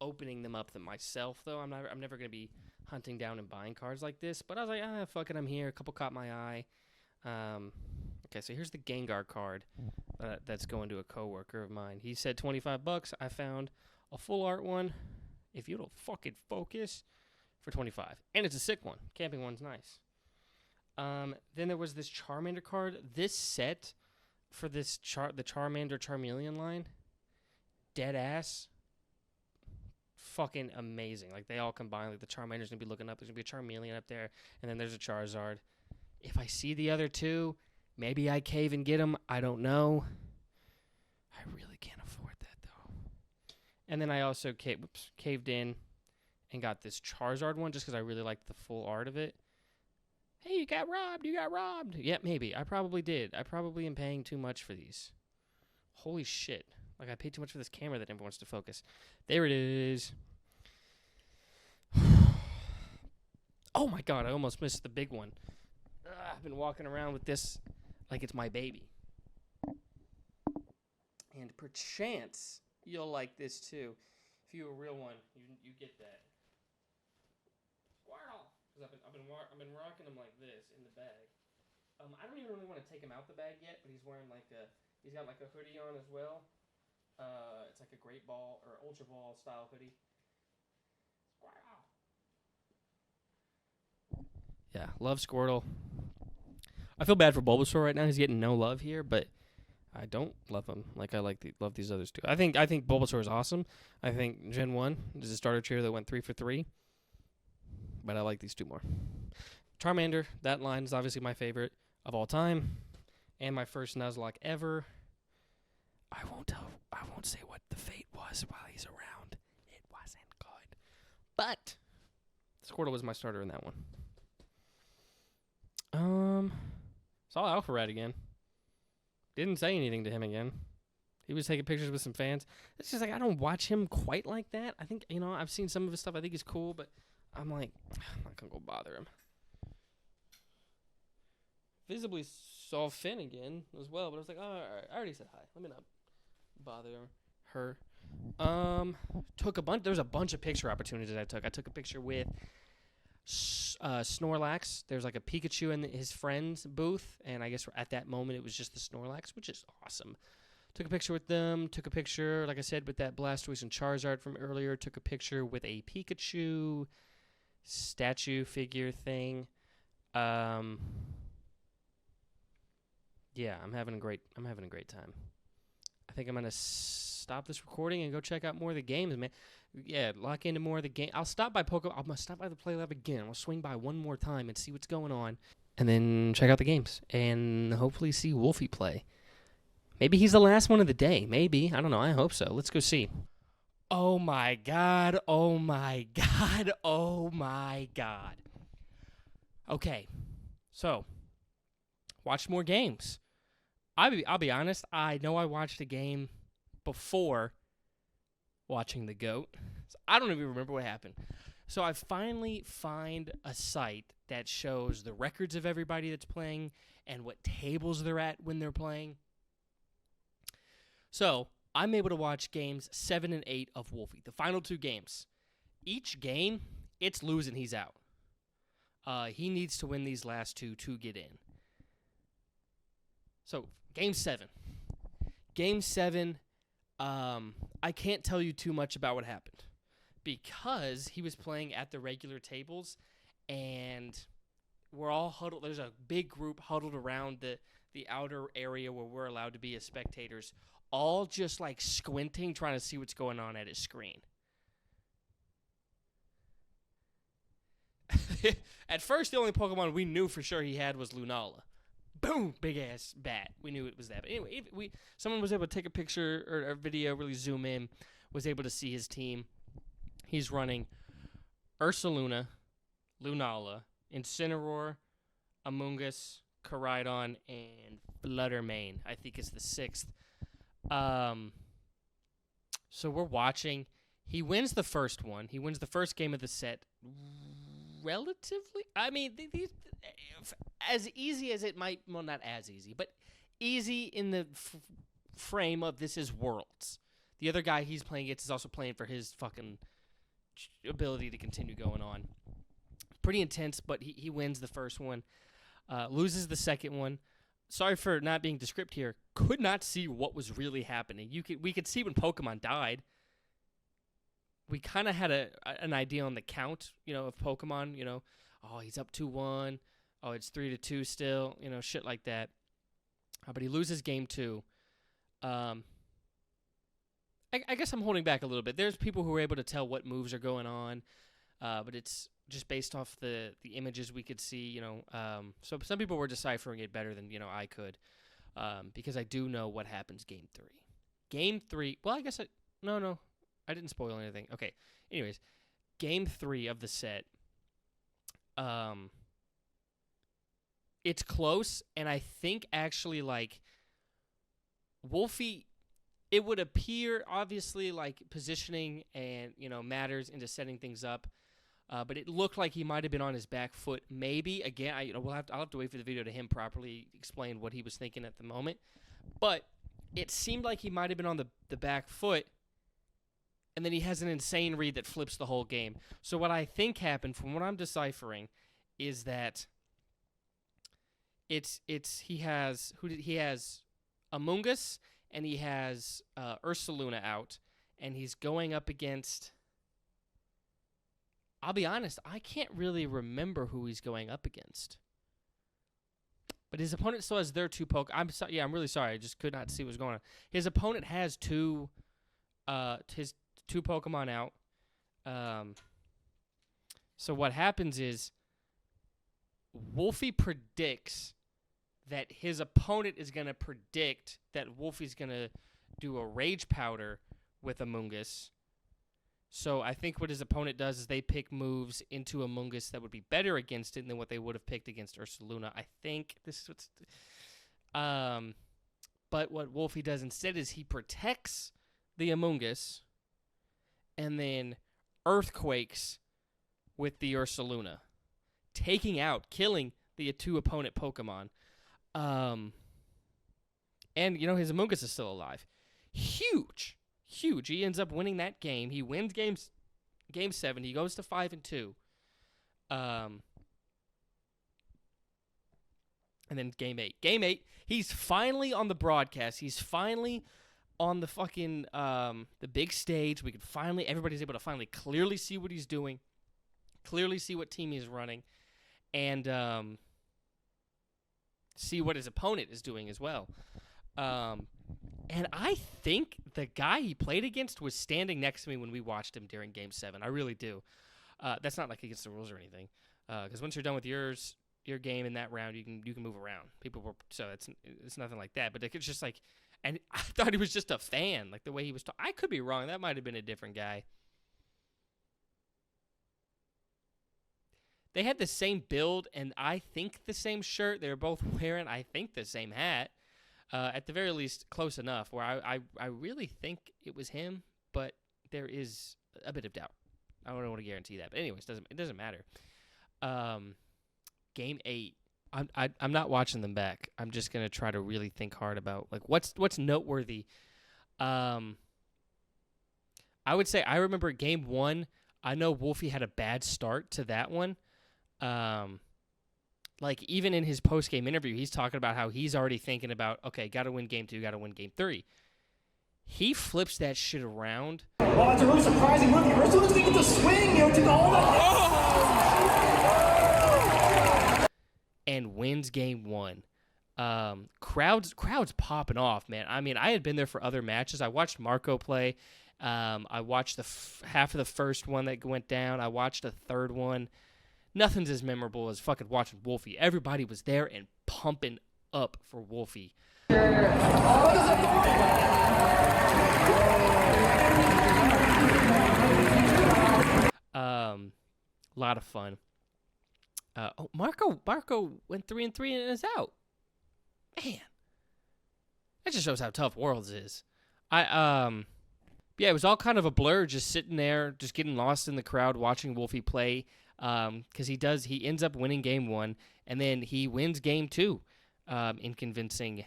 opening them up myself, though. I'm never going to be hunting down and buying cards like this. But I was like, fuck it, I'm here. A couple caught my eye. Okay, so here's the Gengar card that's going to a coworker of mine. He said $25. I found a full art one, if you don't fucking focus, for $25. And it's a sick one. Camping one's nice. Then there was this Charmander card. This set for this the Charmander Charmeleon line, dead ass, fucking amazing. Like, they all combine. Like, the Charmander's going to be looking up. There's going to be a Charmeleon up there, and then there's a Charizard. If I see the other two, maybe I cave and get them. I don't know. I really can't afford that, though. And then I also caved in and got this Charizard one just because I really liked the full art of it. Hey, you got robbed. Yeah, maybe. I probably did. I probably am paying too much for these. Holy shit. Like, I paid too much for this camera that never wants to focus. There it is. Oh, my God. I almost missed the big one. I've been walking around with this like it's my baby. And perchance you'll like this too. If you're a real one, you get that. Squirtle! Because I've been rocking him like this in the bag. I don't even really want to take him out the bag yet, but he's wearing he's got like a hoodie on as well. It's like a Great Ball or Ultra Ball style hoodie. Squirtle! Yeah, love Squirtle. I feel bad for Bulbasaur right now. He's getting no love here, but I don't love him like I love these others too. I think Bulbasaur is awesome. I think Gen 1 is a starter chair that went 3 for 3. But I like these two more. Charmander, that line is obviously my favorite of all time. And my first Nuzlocke ever. I won't say what the fate was while he's around. It wasn't good. But Squirtle was my starter in that one. Saw Alpharad again. Didn't say anything to him again. He was taking pictures with some fans. It's just like, I don't watch him quite like that. I think, I've seen some of his stuff. I think he's cool, but I'm like, I'm not going to go bother him. Visibly saw Finn again as well, but I was like, oh, all right, I already said hi. Let me not bother her. There was a bunch of picture opportunities I took. I took a picture with Snorlax. There's like a Pikachu in his friend's booth, and I guess at that moment it was just the Snorlax, which is awesome. Took a picture with them. Took a picture, like I said, with that Blastoise and Charizard from earlier. Took a picture with a Pikachu statue figure thing. Yeah, I'm having a great time. I think I'm gonna stop this recording and go check out more of the games, man. Yeah, lock into more of the game. I'll stop by Pokemon. I'm gonna stop by the Play Lab again. I'll swing by one more time and see what's going on, and then check out the games and hopefully see Wolfie play. Maybe he's the last one of the day. Maybe. I don't know. I hope so. Let's go see. Oh my God. Oh my God. Oh my God. Okay. So, watch more games. I'll be honest. I know I watched a game before watching the GOAT. So I don't even remember what happened. So I finally find a site that shows the records of everybody that's playing and what tables they're at when they're playing. So I'm able to watch games 7 and 8 of Wolfie, the final 2 games. Each game, it's losing, he's out. He needs to win these last 2 to get in. So, Game 7. Game 7, I can't tell you too much about what happened because he was playing at the regular tables, and we're all huddled. There's a big group huddled around the outer area where we're allowed to be as spectators, all just like squinting, trying to see what's going on at his screen. At first, the only Pokemon we knew for sure he had was Lunala. boom, big ass bat. We knew it was that. But anyway, someone was able to take a picture or a video, really zoom in, was able to see his team. He's running Ursaluna, Lunala, Incineroar, Amoonguss, Koraidon, and Fluttermane. I think is the 6th. So we're watching. He wins the first one. He wins the first game of the set relatively. I mean, these as easy as it might. Well, not as easy, but easy in the frame of this is Worlds. The other guy he's playing against is also playing for his fucking ability to continue going on. Pretty intense, but he wins the first one. Loses the second one. Sorry for not being descriptive here. Could not see what was really happening. We could see when Pokemon died. We kind of had an idea on the count, of Pokemon. Oh, he's up 2-1. Oh, it's 3-2 still. Shit like that. But he loses game 2. I guess I'm holding back a little bit. There's people who are able to tell what moves are going on, but it's just based off the images we could see, So some people were deciphering it better than, I could, because I do know what happens game 3. Game 3, well, I guess no, I didn't spoil anything. Okay, anyways, game 3 of the set, it's close, and I think actually, Wolfie, it would appear, obviously, positioning and, matters into setting things up. But it looked like he might have been on his back foot. Maybe again, I'll have to wait for the video to him properly explain what he was thinking at the moment. But it seemed like he might have been on the back foot, and then he has an insane read that flips the whole game. So what I think happened, from what I'm deciphering, is that he has Amoonguss and he has Ursaluna out, and he's going up against. I'll be honest, I can't really remember who he's going up against. But his opponent still has their 2 I'm really sorry. I just could not see what was going on. His opponent has his 2 Pokemon out. So what happens is Wolfie predicts that his opponent is going to predict that Wolfie's going to do a Rage Powder with Amoonguss. So I think what his opponent does is they pick moves into Amoonguss that would be better against it than what they would have picked against Ursaluna. I think this is what's. But what Wolfie does instead is he protects the Amoonguss and then Earthquakes with the Ursaluna, killing the 2 opponent Pokemon. And his Amoonguss is still alive. Huge. He ends up winning that game. He wins game 7. He goes to 5-2. And then game 8. Game 8, he's finally on the broadcast. He's finally on the fucking the big stage. Everybody's able to finally clearly see what he's doing, clearly see what team he's running, and see what his opponent is doing as well. And I think the guy he played against was standing next to me when we watched him during Game 7. I really do. That's not against the rules or anything. Because once you're done with your game in that round, you can move around. So it's nothing like that. But it's just and I thought he was just a fan, the way he was talking. I could be wrong. That might have been a different guy. They had the same build, and I think the same shirt. They were both wearing, I think, the same hat. At the very least, close enough, where I really think it was him, but there is a bit of doubt. I don't want to guarantee that. But anyways, it doesn't matter. Game 8. I'm not watching them back. I'm just going to try to really think hard about, what's noteworthy. I would say I remember Game 1. I know Wolfie had a bad start to that one. Even in his post-game interview, he's talking about how he's already thinking about, okay, got to win Game 2, got to win Game 3. He flips that shit around. Well, that's a really surprising move. Ursaluna's going to get the swing, to all that. And wins Game 1. Crowds popping off, man. I mean, I had been there for other matches. I watched Marco play. I watched half of the first one that went down. I watched a third one. Nothing's as memorable as fucking watching Wolfie. Everybody was there and pumping up for Wolfie. Lot of fun. Marco went 3-3 and is out. Man, that just shows how tough Worlds is. Yeah, it was all kind of a blur, just sitting there, just getting lost in the crowd, watching Wolfie play. Because he ends up winning game 1, and then he wins game 2, in convincing.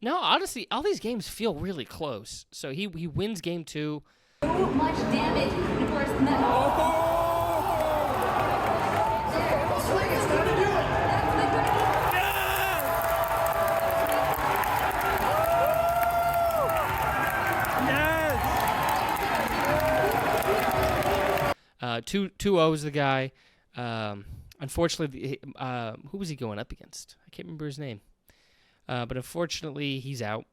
No, honestly, all these games feel really close. So he wins game 2. So much damage. And of course, Two O's the guy. Unfortunately, who was he going up against? I can't remember his name. But unfortunately, he's out.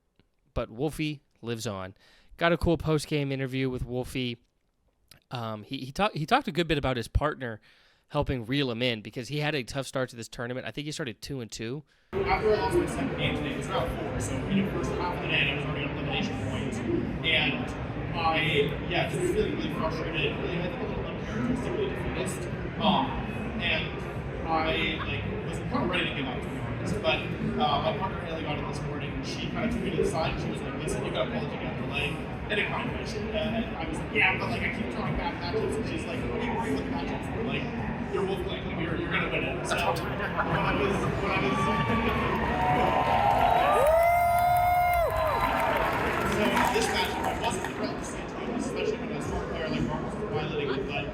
But Wolfie lives on. Got a cool post-game interview with Wolfie. He talked a good bit about his partner helping reel him in because he had a tough start to this tournament. I think he started 2-2. After I lost my second game today, it was round 4, so in the first half of the day, I was already on elimination points. And I, just feeling really frustrated, really, I think a little uncharacteristically defeatist. And I, was kind of ready to give up, to be honest. But my partner Haley got in this morning, and she kind of took me to the side, and she was like, listen, you gotta pull it together, and it kind of finished. And I was like, yeah, but, I keep drawing back matchups, and she's like, what are you worried with the matchups? You're Wolf, you're gonna win it. So, when I was So this matchup, I wasn't thrilled to see it, especially when a star player like Marcus was violating it.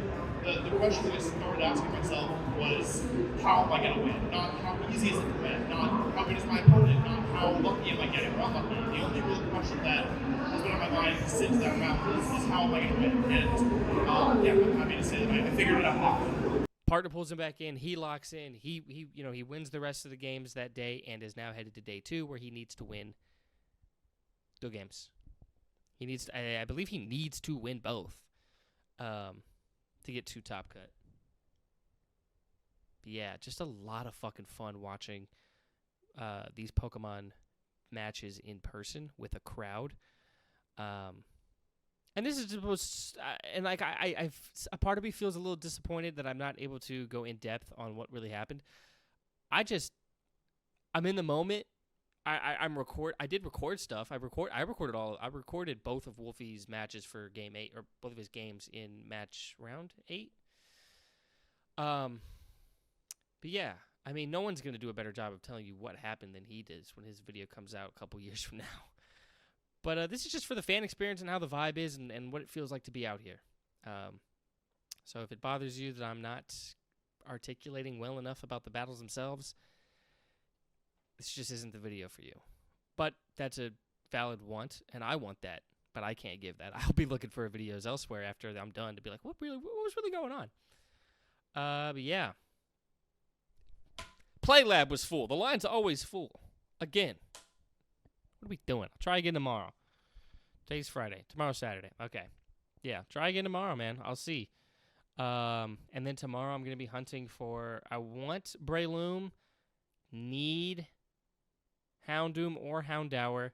But the question that I started asking myself was, how am I going to win? Not how easy is it to win? Not how good is my opponent? Not how lucky am I getting or unlucky? The only real question that has been on my mind since that round is how am I going to win? And I'm happy to say that I figured it out now. Partner pulls him back in. He locks in. He wins the rest of the games that day and is now headed to day 2 where he needs to win the games. He needs to, I believe he needs to win both to get to top cut. But yeah, just a lot of fucking fun watching these Pokemon matches in person with a crowd. And this is the most, and a part of me feels a little disappointed that I'm not able to go in depth on what really happened. I'm in the moment. I did record stuff. I recorded both of Wolfie's matches for game 8, or both of his games in match round 8. But yeah, I mean, no one's gonna do a better job of telling you what happened than he does when his video comes out a couple years from now. But this is just for the fan experience and how the vibe is and what it feels like to be out here. So if it bothers you that I'm not articulating well enough about the battles themselves, this just isn't the video for you. But that's a valid want, and I want that, but I can't give that. I'll be looking for videos elsewhere after I'm done to be like, what was really going on? But yeah. Play Lab was full. The line's always full. Again. What are we doing? I'll try again tomorrow. Today's Friday. Tomorrow's Saturday. Okay. Yeah, try again tomorrow, man. I'll see. And then tomorrow I'm going to be hunting for, I want Breloom, need Houndoom or Houndour,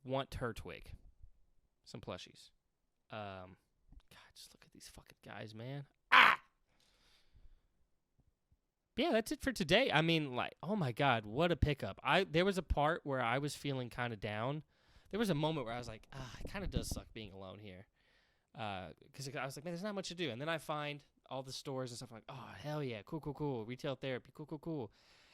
want Turtwig. Some plushies. God, just look at these fucking guys, man. Yeah, that's it for today. I mean, oh my God, what a pickup. There was a part where I was feeling kind of down. There was a moment where I was like, it kind of does suck being alone here. Because I was like, man, there's not much to do. And then I find all the stores and stuff like, oh, hell yeah, cool. Retail therapy, cool.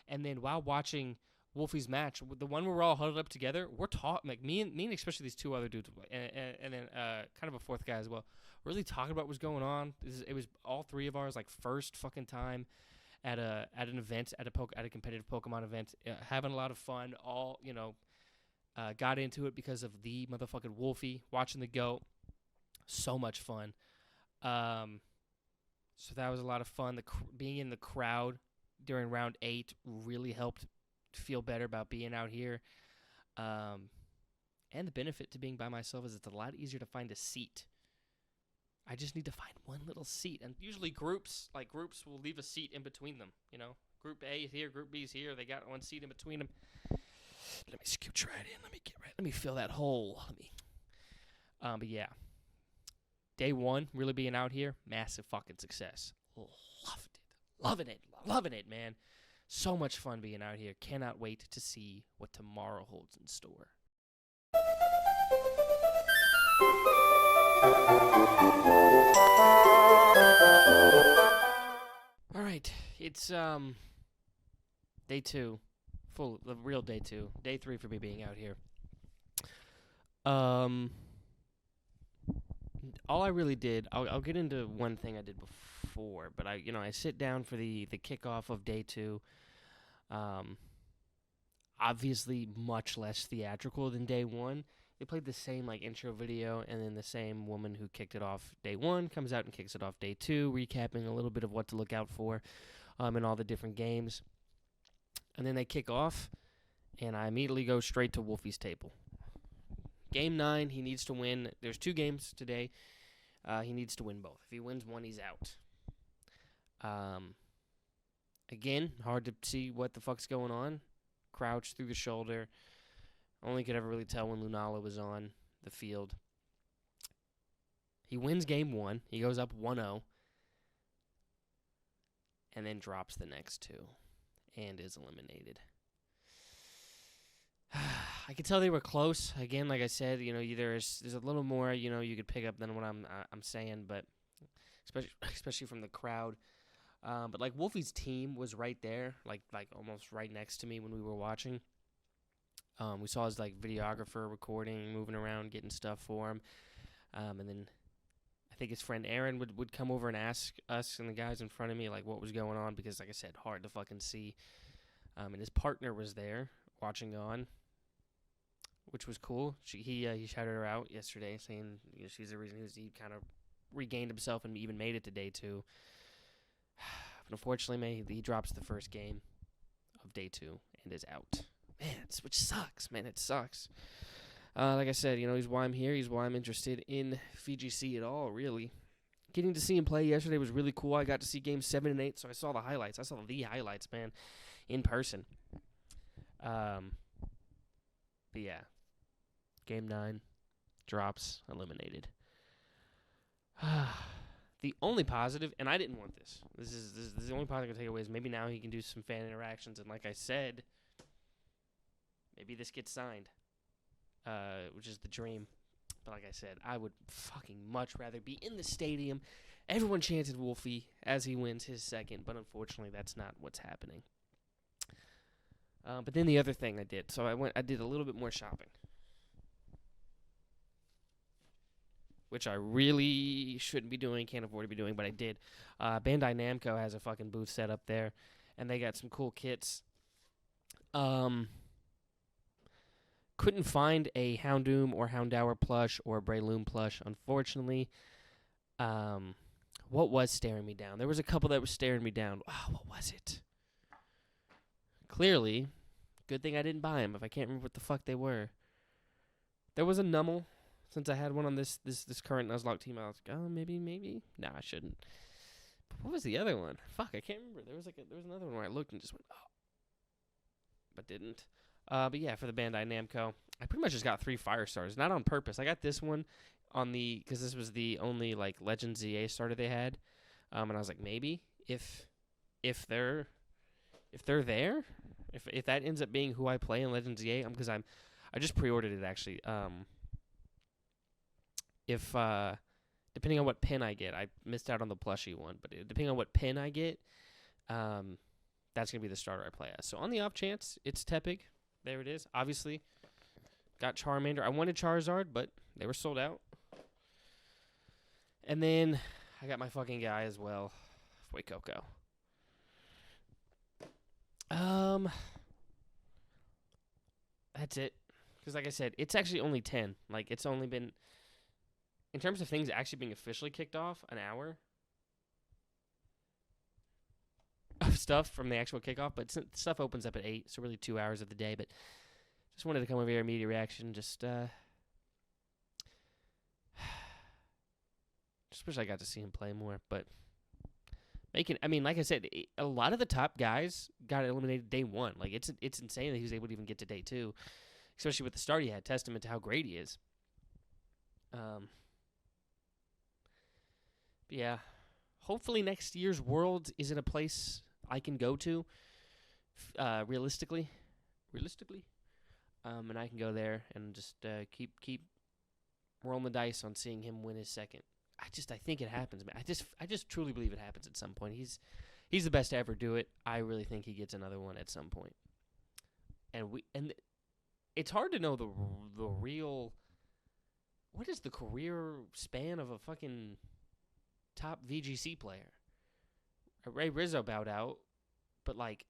And then while watching Wolfie's match, the one where we're all huddled up together, we're talking, like me and especially these two other dudes, and then kind of a fourth guy as well, really talking about what's going on. It was all three of ours, first fucking time at an event, at a competitive Pokemon event, having a lot of fun. All got into it because of the motherfucking Wolfie, watching the GOAT. So much fun. So that was a lot of fun. Being in the crowd during round 8 really helped feel better about being out here. And the benefit to being by myself is it's a lot easier to find a seat I just need to find one little seat. And usually groups will leave a seat in between them, you know. Group A is here, Group B is here. They got one seat in between them. Let me scooch right in. Let me fill that hole. But yeah. Day one, really being out here, massive fucking success. Loved it. Loving it, man. So much fun being out here. Cannot wait to see what tomorrow holds in store. All right, it's day two, the real day two. Day three for me being out here. All I really did, I'll get into one thing I did before, but I sit down for the kickoff of day two. Obviously much less theatrical than day one. They played the same intro video, and then the same woman who kicked it off day one comes out and kicks it off day two, recapping a little bit of what to look out for in all the different games. And then they kick off, and I immediately go straight to Wolfie's table. Game 9, he needs to win. There's 2 games today. He needs to win both. If he wins one, he's out. Again, hard to see what the fuck's going on. Crouch through the shoulder. Only could ever really tell when Lunala was on the field. He wins game 1. He goes up 1-0. And then drops the next 2. And is eliminated. I could tell they were close. Again, like I said, there's a little more, you could pick up than what I'm saying, but especially from the crowd. But Wolfie's team was right there, like almost right next to me when we were watching. We saw his videographer recording, moving around, getting stuff for him. And then I think his friend Aaron would come over and ask us and the guys in front of me what was going on, because like I said, hard to fucking see. And his partner was there watching on, which was cool. He shouted her out yesterday, saying she's the reason he kind of regained himself and even made it to day 2. But unfortunately, he drops the first game of day 2 and is out. Man, which sucks, man. It sucks. Like I said, he's why I'm here. He's why I'm interested in VGC at all, really. Getting to see him play yesterday was really cool. I got to see games 7 and 8, so I saw the highlights. I saw the highlights, man, in person. But yeah, game 9, drops, eliminated. The only positive, and I didn't want this. This is the only positive I can take away is maybe now he can do some fan interactions, and like I said, maybe this gets signed, which is the dream. But like I said, I would fucking much rather be in the stadium. Everyone chanted Wolfie as he wins his second, but unfortunately that's not what's happening. But then the other thing I did, so I did a little bit more shopping, which I really shouldn't be doing, can't afford to be doing, but I did. Bandai Namco has a fucking booth set up there, and they got some cool kits. Couldn't find a Houndoom or Houndour plush or a Breloom plush, unfortunately. What was staring me down? There was a couple that was staring me down. Oh, what was it? Clearly, good thing I didn't buy them if I can't remember what the fuck they were. There was a Nummel. Since I had one on this current Nuzlocke team, I was like, oh, maybe. Nah, I shouldn't. But what was the other one? Fuck, I can't remember. There was another one where I looked and just went, oh. But didn't. But yeah, for the Bandai Namco, I pretty much just got 3 Fire Stars. Not on purpose. I got this one because this was the only Legends EA starter they had. And I was like, maybe if they're there, if that ends up being who I play in Legends EA, because I just pre-ordered it actually. If depending on what pin I get, I missed out on the plushie one, but depending on what pin I get, that's gonna be the starter I play as. So on the off chance it's Tepig, there it is. Obviously, got Charmander. I wanted Charizard, but they were sold out. And then I got my fucking guy as well, Fuecoco. That's it. Because like I said, it's actually only 10. It's only been, in terms of things actually being officially kicked off, an hour of stuff from the actual kickoff. But stuff opens up at 8, so really 2 hours of the day. But just wanted to come over here, immediate reaction, just Just wish I got to see him play more. But I mean, like I said, a lot of the top guys got eliminated day one. Like it's insane that he was able to even get to day two, especially with the start he had. Testament to how great he is. But yeah, hopefully next year's Worlds is in a place I can go to. Realistically, and I can go there and just keep rolling the dice on seeing him win his second. I think it happens, man. I just truly believe it happens at some point. He's the best to ever do it. I really think he gets another one at some point. And it's hard to know the real. What is the career span of a fucking top VGC player? Ray Rizzo bowed out, but like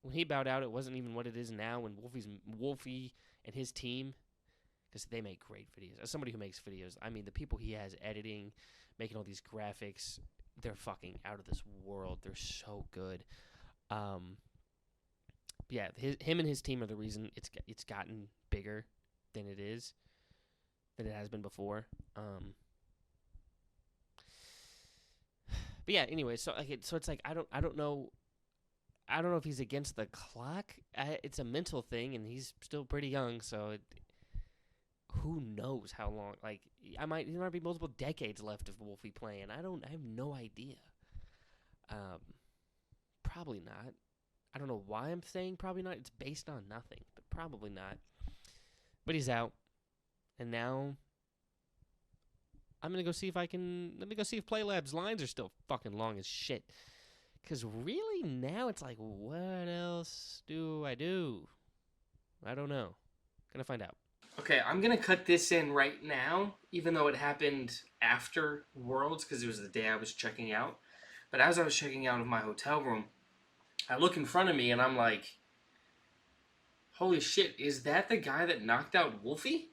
when he bowed out, it wasn't even what it is now. When Wolfie and his team, because they make great videos. As somebody who makes videos, I mean, the people he has editing, making all these graphics, they're fucking out of this world. They're so good. Yeah, him and his team are the reason it's gotten bigger than it has been before. But yeah, anyway, so it's like I don't know if he's against the clock. It's a mental thing, and he's still pretty young, so who knows how long? Like there might be multiple decades left of Wolfie playing. I have no idea. Probably not. I don't know why I'm saying probably not. It's based on nothing, but probably not. But he's out, and now I'm gonna go see if I can. Let me go see if PlayLab's lines are still fucking long as shit. Because really, now it's like, what else do I do? I don't know. Gonna find out. Okay, I'm gonna cut this in right now, even though it happened after Worlds, because it was the day I was checking out. But as I was checking out of my hotel room, I look in front of me and I'm like, holy shit, is that the guy that knocked out Wolfie?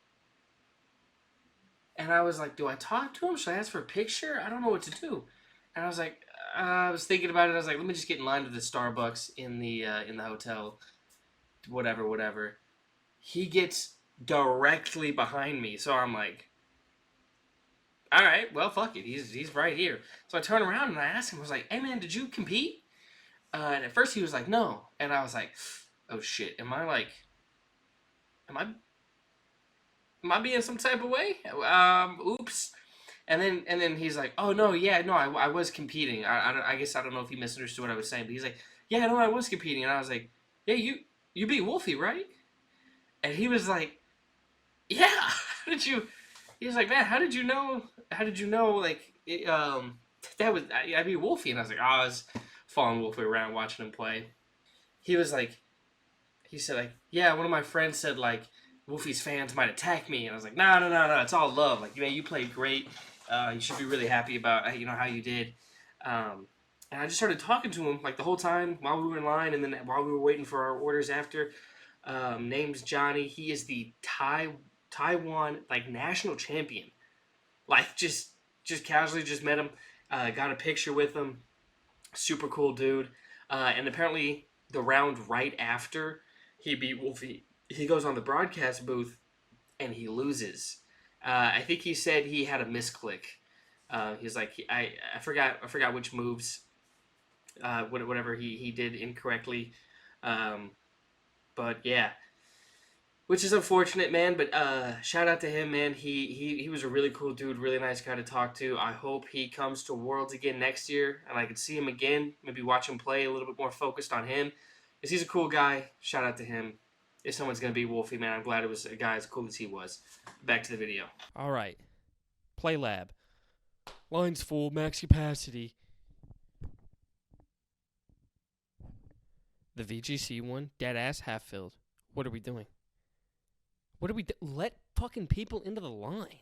And I was like, do I talk to him? Should I ask for a picture? I don't know what to do. And I was like, I was thinking about it. I was like, let me just get in line to the Starbucks in the hotel. Whatever. He gets directly behind me. So I'm like, all right, well, fuck it. He's right here. So I turn around and I asked him, I was like, hey, man, did you compete? And at first he was like, no. And I was like, oh, shit. Am I being some type of way? Oops. And then he's like, oh, no, yeah, no, I was competing. I guess I don't know if he misunderstood what I was saying, but he's like, yeah, no, I was competing. And I was like, yeah, you beat Wolfie, right? And he was like, yeah, how did you? He was like, man, how did you know, like, that was, I beat Wolfie. And I was like, I was following Wolfie around, watching him play. He said, like, yeah, one of my friends said, like, Wolfie's fans might attack me. And I was like, no, it's all love. Like, man, you played great. You should be really happy about, how you did. And I just started talking to him, like, the whole time while we were in line and then while we were waiting for our orders after. Name's Johnny. He is the Taiwan, like, national champion. Like, just casually just met him. Got a picture with him. Super cool dude. And apparently the round right after he beat Wolfie, he goes on the broadcast booth and he loses. I think he said he had a misclick. He's like, I forgot which moves, whatever he did incorrectly. But yeah, which is unfortunate, man. But shout out to him, man. He was a really cool dude, really nice guy to talk to. I hope he comes to Worlds again next year and I can see him again. Maybe watch him play a little bit more focused on him, because he's a cool guy. Shout out to him. If someone's going to be Wolfie, man, I'm glad it was a guy as cool as he was. Back to the video. All right. PlayLab. Lines full, max capacity. The VGC one, dead ass, half filled. What are we doing? Let fucking people into the line.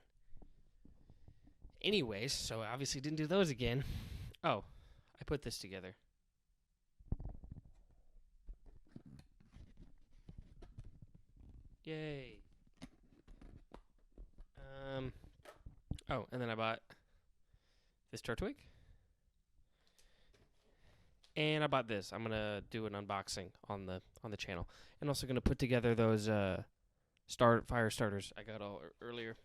Anyways, so obviously didn't do those again. Oh, I put this together. Yay. Oh, and then I bought this Turtwig. And I bought this. I'm going to do an unboxing on the channel. And also going to put together those fire starters I got all earlier.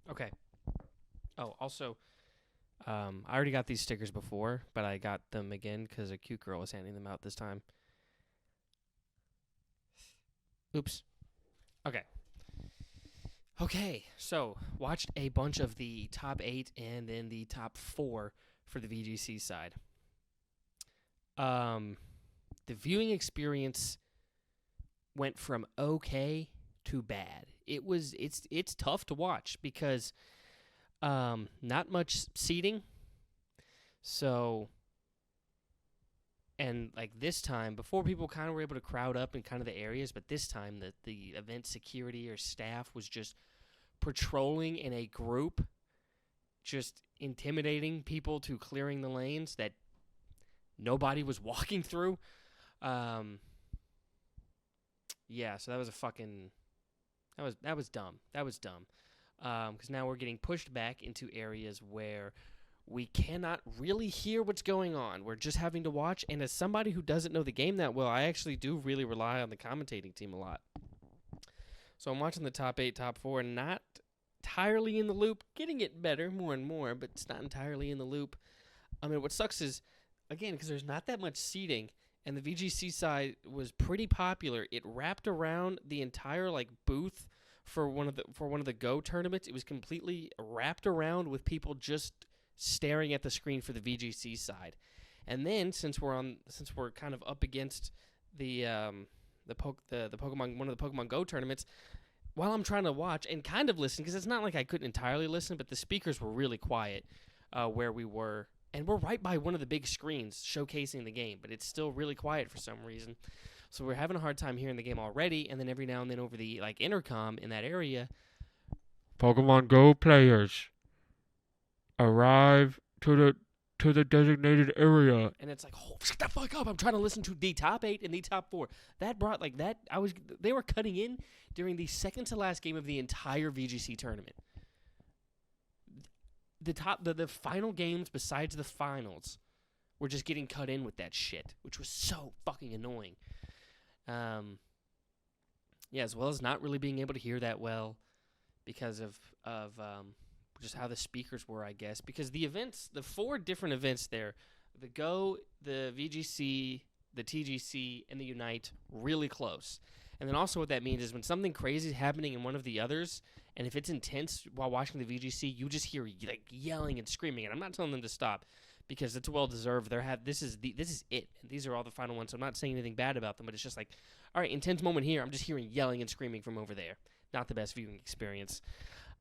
Okay. Oh, also, I already got these stickers before, but I got them again because a cute girl was handing them out this time. Oops. Okay, so watched a bunch of the top 8 and then the top 4 for the VGC side. The viewing experience went from okay to bad. It's tough to watch because not much seating. So, and like this time, before people kind of were able to crowd up in kind of the areas, but this time the event security or staff was just patrolling in a group, just intimidating people to clearing the lanes that nobody was walking through. Yeah, so that was that was dumb. Because now we're getting pushed back into areas where we cannot really hear what's going on. We're just having to watch. And as somebody who doesn't know the game that well, I actually do really rely on the commentating team a lot. So I'm watching the top 8, top 4, and not entirely in the loop. Getting it better more and more, but it's not entirely in the loop. I mean, what sucks is, again, because there's not that much seating, and the VGC side was pretty popular. It wrapped around the entire booth for one of the Go tournaments. It was completely wrapped around with people just staring at the screen for the VGC side. And then since we're kind of up against the Pokemon, one of the Pokemon Go tournaments, while I'm trying to watch and kind of listen, because it's not like I couldn't entirely listen, but the speakers were really quiet where we were. And we're right by one of the big screens showcasing the game, but it's still really quiet for some reason. So we're having a hard time hearing the game already, and then every now and then over the intercom in that area, Pokemon Go players arrive to the designated area. And it's like, oh, shut the fuck up. I'm trying to listen to the top 8 and the top 4. That brought they were cutting in during the second to last game of the entire VGC tournament. The final games besides the finals were just getting cut in with that shit, which was so fucking annoying. Yeah, as well as not really being able to hear that well because of just how the speakers were, I guess. Because the 4 different events there, the Go, the VGC, the TGC, and the Unite, really close. And then also what that means is when something crazy is happening in one of the others, and if it's intense while watching the VGC, you just hear yelling and screaming. And I'm not telling them to stop because it's well deserved. This is it. And these are all the final ones. So I'm not saying anything bad about them, but it's just like, all right, intense moment here. I'm just hearing yelling and screaming from over there. Not the best viewing experience.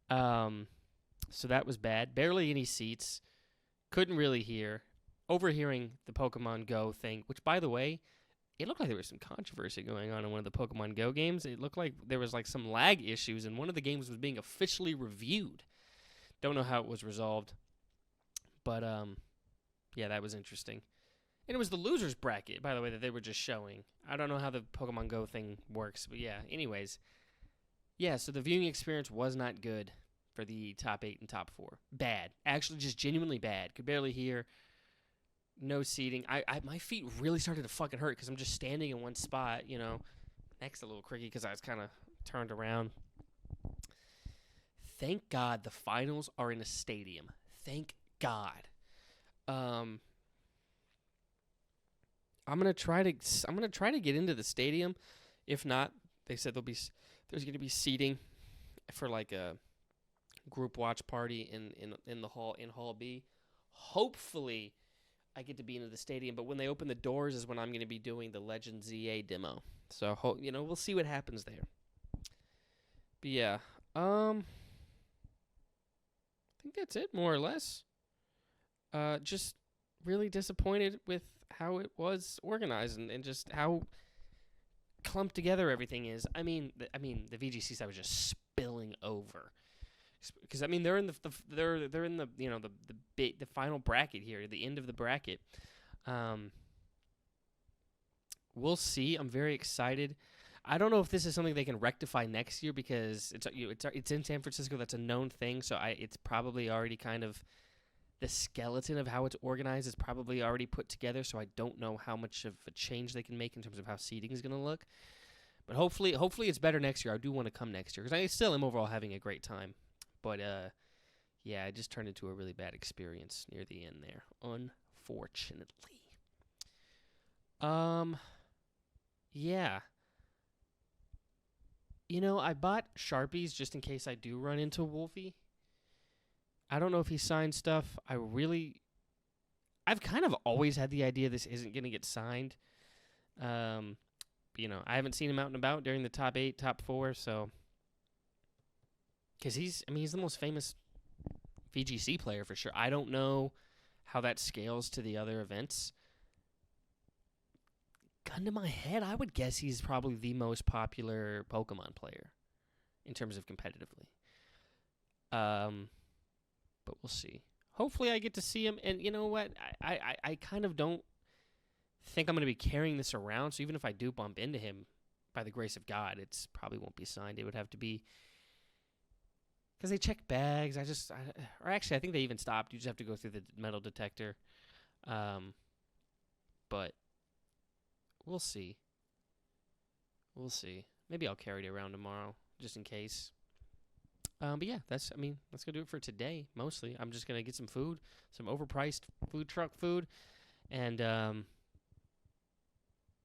So that was bad. Barely any seats. Couldn't really hear. Overhearing the Pokemon Go thing, which, by the way, it looked like there was some controversy going on in one of the Pokemon Go games. It looked like there was some lag issues, and one of the games was being officially reviewed. Don't know how it was resolved. But, yeah, that was interesting. And it was the losers bracket, by the way, that they were just showing. I don't know how the Pokemon Go thing works, but yeah. Anyways, yeah, so the viewing experience was not good for the top 8 and top 4. Bad. Actually, just genuinely bad. Could barely hear. No seating. My feet really started to fucking hurt because I'm just standing in one spot, Neck's a little cricky because I was kind of turned around. Thank God the finals are in a stadium. Thank God. I'm gonna try to get into the stadium. If not, they said there's gonna be seating for a group watch party in Hall B. Hopefully I get to be into the stadium, but when they open the doors is when I'm going to be doing the Legends EA demo. So, we'll see what happens there. But yeah, I think that's it, more or less. Just really disappointed with how it was organized and just how clumped together everything is. I mean, the VGC side was just spilling over. Because they're in the final bracket here, the end of the bracket. We'll see. I'm very excited. I don't know if this is something they can rectify next year because it's in San Francisco. That's a known thing, so it's probably already kind of the skeleton of how it's organized is probably already put together. So I don't know how much of a change they can make in terms of how seating is going to look. But hopefully it's better next year. I do want to come next year because I still am overall having a great time. But, yeah, it just turned into a really bad experience near the end there, unfortunately. Yeah. I bought Sharpies just in case I do run into Wolfie. I don't know if he signed stuff. I've kind of always had the idea this isn't going to get signed. I haven't seen him out and about during the top 8, top 4, so. Because he's the most famous VGC player for sure. I don't know how that scales to the other events. Gun to my head, I would guess he's probably the most popular Pokemon player in terms of competitively. But we'll see. Hopefully I get to see him. And you know what? I kind of don't think I'm going to be carrying this around. So even if I do bump into him, by the grace of God, it's probably won't be signed. It would have to be... Because they check bags. I think they even stopped. You just have to go through the metal detector. But we'll see. Maybe I'll carry it around tomorrow, just in case. But yeah, that's gonna do it for today. Mostly, I'm just gonna get some food, some overpriced food truck food, and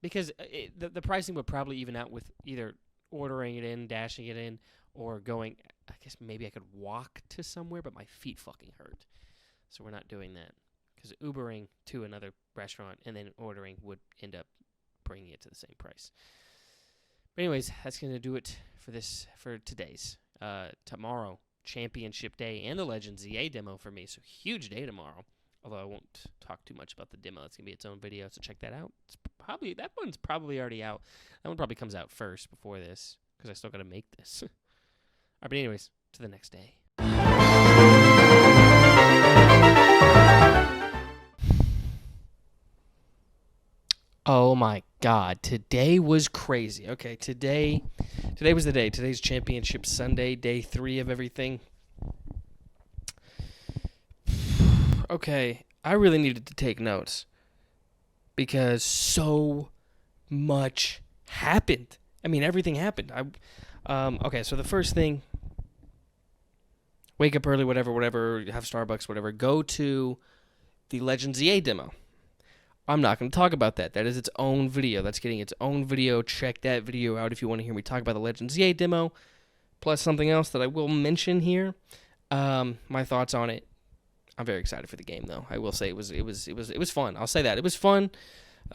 because the pricing would probably even out with either ordering it in, dashing it in, or going. I guess maybe I could walk to somewhere, but my feet fucking hurt, so we're not doing that. Because Ubering to another restaurant and then ordering would end up bringing it to the same price. But anyways, that's gonna do it for today's. Tomorrow, Championship Day and the Legends ZA demo for me. So huge day tomorrow. Although I won't talk too much about the demo. It's going to be its own video, so check that out. That one's probably already out. That one probably comes out first before this, because I still got to make this. All right, but anyways, to the next day. Oh my God, today was crazy. Okay, today was the day. Today's Championship Sunday, day 3 of everything. Okay, I really needed to take notes because so much happened. I mean, everything happened. Okay, so the first thing, wake up early, whatever, have Starbucks, whatever, go to the Legends EA demo. I'm not going to talk about that. That is its own video. That's getting its own video. Check that video out if you want to hear me talk about the Legends EA demo, plus something else that I will mention here. My thoughts on it. I'm very excited for the game, though. I will say it was fun. I'll say that it was fun.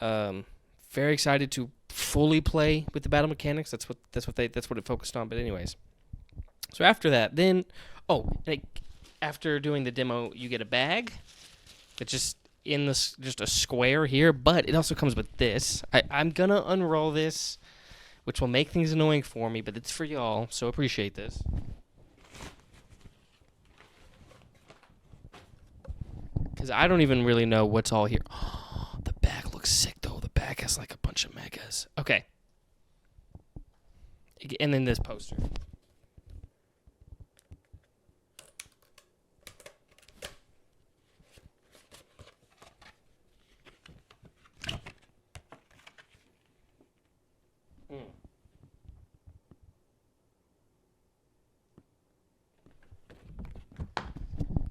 Very excited to fully play with the battle mechanics. That's what it focused on. But anyways, so after that, then after doing the demo, you get a bag. It's just a square here, but it also comes with this. I'm gonna unroll this, which will make things annoying for me, but it's for y'all, so appreciate this. Because I don't even really know what's all here. Oh, the bag looks sick, though. The bag has like a bunch of megas. Okay. And then this poster.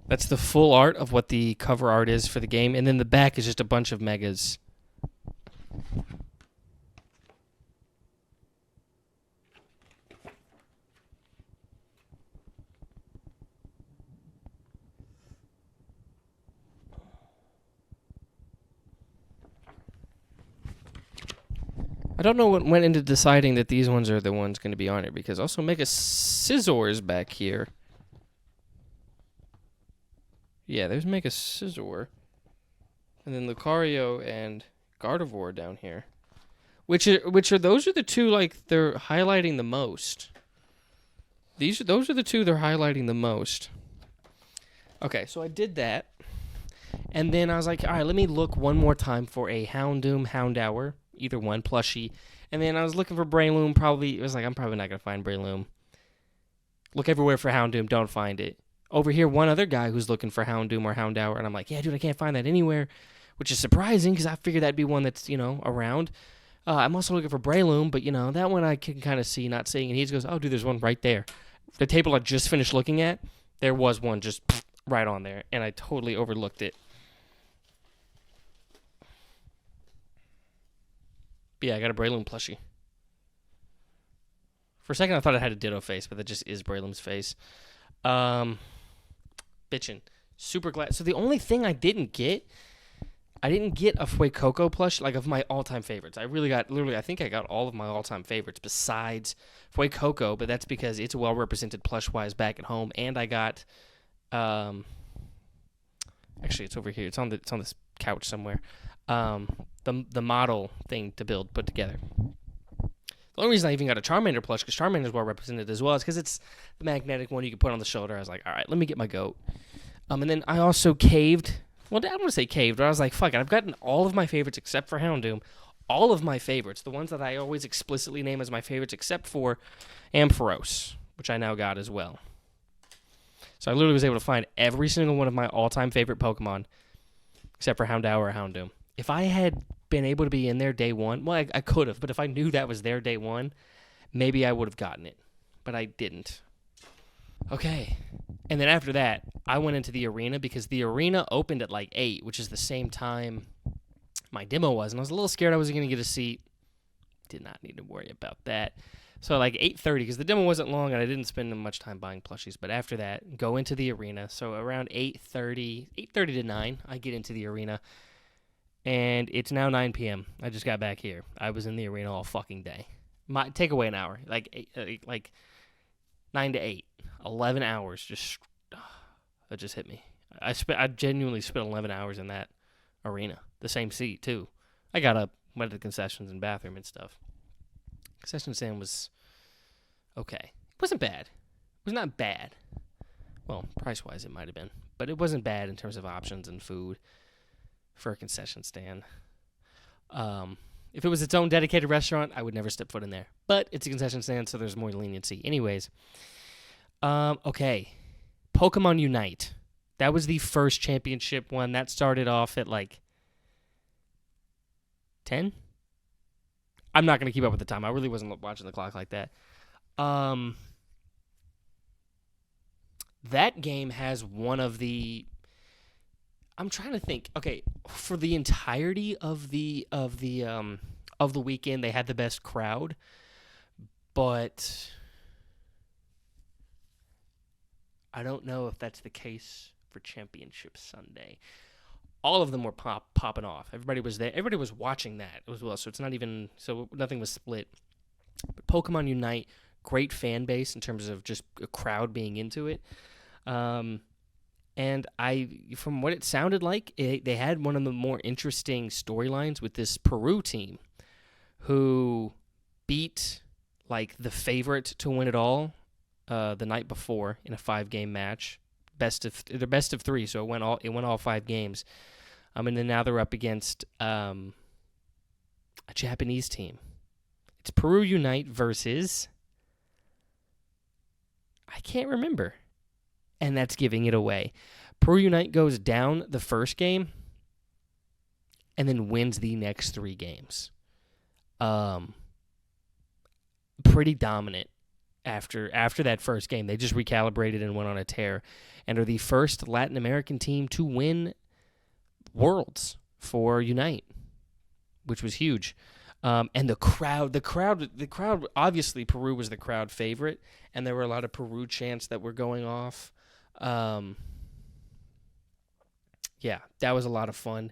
That's the full art of what the cover art is for the game, and then the back is just a bunch of megas. I don't know what went into deciding that these ones are the ones going to be on it, because also Mega Scizor is back here. Yeah, there's Mega Scizor. And then Lucario and Gardevoir down here. Those are the two, like, they're highlighting the most. Those are the two they're highlighting the most. Okay, so I did that. And then I was like, all right, let me look one more time for a Houndoom, Houndour, either one, plushie. And then I was looking for Breloom, I'm probably not going to find Breloom. Look everywhere for Houndoom, don't find it. Over here, one other guy who's looking for Houndoom or Houndour, and I'm like, yeah, dude, I can't find that anywhere, which is surprising because I figured that'd be one that's, around. I'm also looking for Breloom, but, that one I can kind of see, not seeing. And he just goes, oh, dude, there's one right there. The table I just finished looking at, there was one just right on there, and I totally overlooked it. But yeah, I got a Breloom plushie. For a second, I thought it had a Ditto face, but that just is Breloom's face. Bitchin'. Super glad. So the only thing I didn't get a Fuecoco plush, like of my all-time favorites. I think I got all of my all-time favorites besides Fuecoco, but that's because it's well-represented plush-wise back at home, and I got, actually, it's over here. It's on this couch somewhere. The model thing to put together. The only reason I even got a Charmander plush, because Charmander is well represented as well, is because it's the magnetic one you can put on the shoulder. I was like, all right, let me get my goat. And then I also caved. Well, I don't want to say caved, but I was like, fuck it. I've gotten all of my favorites except for Houndoom. All of my favorites, the ones that I always explicitly name as my favorites, except for Ampharos, which I now got as well. So I literally was able to find every single one of my all-time favorite Pokemon, except for Houndour or Houndoom. If I had been able to be in there day one, well, I could have, but if I knew that was there day one, maybe I would have gotten it, but I didn't. Okay, and then after that, I went into the arena because the arena opened at like 8, which is the same time my demo was, and I was a little scared I wasn't going to get a seat. Did not need to worry about that. So like 8:30, because the demo wasn't long and I didn't spend much time buying plushies, but after that, go into the arena. So around 8:30 to 9, I get into the arena. And it's now 9 p.m. I just got back here. I was in the arena all fucking day. Take away an hour. Like 9 to 8. 11 hours. That just hit me. I genuinely spent 11 hours in that arena. The same seat, too. I got up, went to the concessions and bathroom and stuff. Concession stand was okay. It wasn't bad. It was not bad. Well, price-wise it might have been. But it wasn't bad in terms of options and food for a concession stand. If it was its own dedicated restaurant, I would never step foot in there. But it's a concession stand, so there's more leniency. Anyways, okay. Pokemon Unite. That was the first championship one. That started off at like 10? I'm not going to keep up with the time. I really wasn't watching the clock like that. That game has one of the... I'm trying to think. Okay, for the entirety of the weekend, they had the best crowd, but I don't know if that's the case for Championship Sunday. All of them were popping off. Everybody was there. Everybody was watching that as well. So it's not even nothing was split. But Pokemon Unite, great fan base in terms of just a crowd being into it. And from what it sounded like, they had one of the more interesting storylines with this Peru team who beat like the favorite to win it all the night before in a 5-game match. Best of 3, so it went all 5 games. And then now they're up against a Japanese team. It's Peru Unite versus I can't remember. And that's giving it away. Peru Unite goes down the first game and then wins the next 3 games. Pretty dominant after that first game. They just recalibrated and went on a tear and are the first Latin American team to win Worlds for Unite, which was huge. And the crowd, obviously Peru was the crowd favorite, and there were a lot of Peru chants that were going off. Yeah, that was a lot of fun.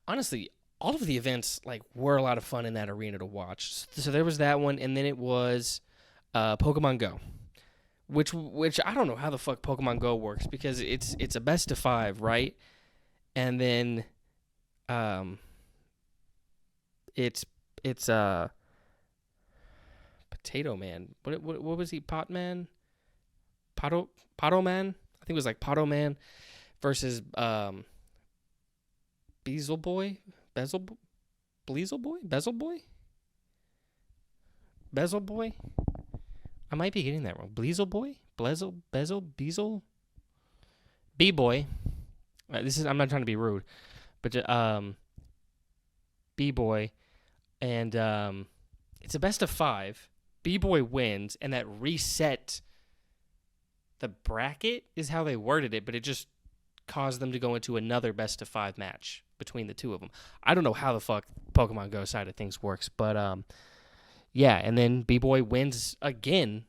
Honestly, all of the events were a lot of fun in that arena to watch. So there was that one, and then it was Pokemon Go, which I don't know how the fuck Pokemon Go works because it's a best of 5, right? And then it's Potato Man. What was he? Pot Man? Pato Man? I think it was like Pato Man versus Bezel Boy? Bezel Boy? I might be getting that wrong. Bezel Boy? Bezel? B-Boy. I'm not trying to be rude, but B-Boy, and it's a best of 5. B-Boy wins, and that reset the bracket is how they worded it, but it just caused them to go into another best-of-5 match between the two of them. I don't know how the fuck Pokemon Go side of things works, but yeah, and then B-Boy wins again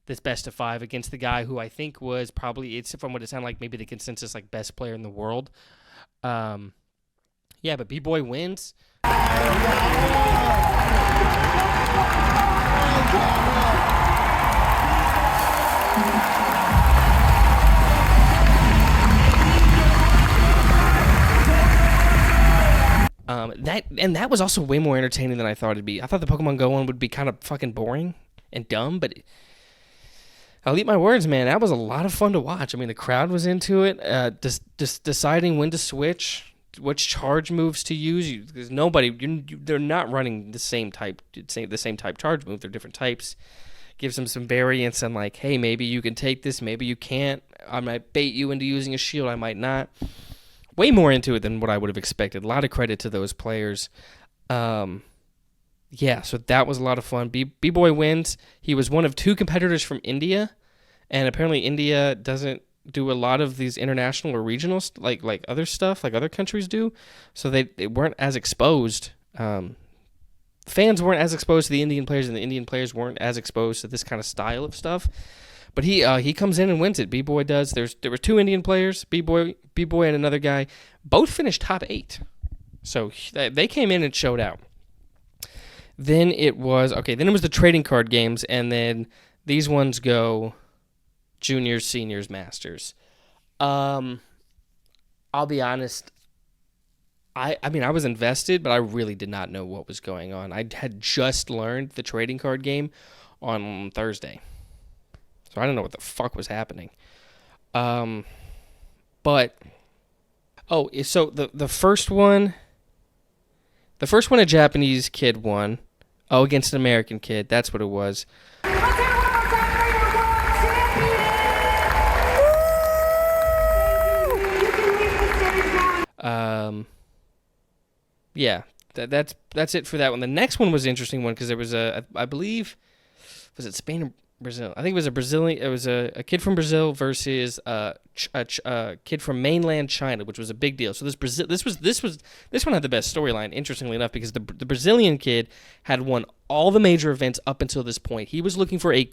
this best-of-5 against the guy who I think was probably, it's from what it sounded like, maybe the consensus like best player in the world. Yeah, but B-Boy wins. That was also way more entertaining than I thought it'd be. I thought the Pokemon Go one would be kind of fucking boring and dumb, but I'll eat my words, man. That was a lot of fun to watch. I mean, the crowd was into it. Just deciding when to switch, which charge moves to use. Because they're not running the same type charge move. They're different types. Gives them some variance and like, hey, maybe you can take this, maybe you can't. I might bait you into using a shield, I might not. Way more into it than what I would have expected. A lot of credit to those players. Yeah, so that was a lot of fun. B-Boy wins. He was one of 2 competitors from India, and apparently India doesn't do a lot of these international or regional like other stuff like other countries do, so they weren't as exposed. Fans weren't as exposed to the Indian players, and the Indian players weren't as exposed to this kind of style of stuff. But he comes in and wins it. B-Boy does. There were 2 Indian players, B-Boy and another guy. Both finished top 8. So they came in and showed out. Then it was the trading card games, and then these ones go juniors, seniors, masters. I'll be honest. I mean, I was invested, but I really did not know what was going on. I had just learned the trading card game on Thursday. So I don't know what the fuck was happening. So the first one a Japanese kid won. Oh, against an American kid. That's what it was. Yeah, that's it for that one. The next one was an interesting one because there was I believe, was it Spain or Brazil? I think it was a Brazilian. It was a kid from Brazil versus a kid from mainland China, which was a big deal. So this one had the best storyline, interestingly enough, because the Brazilian kid had won all the major events up until this point. He was looking for a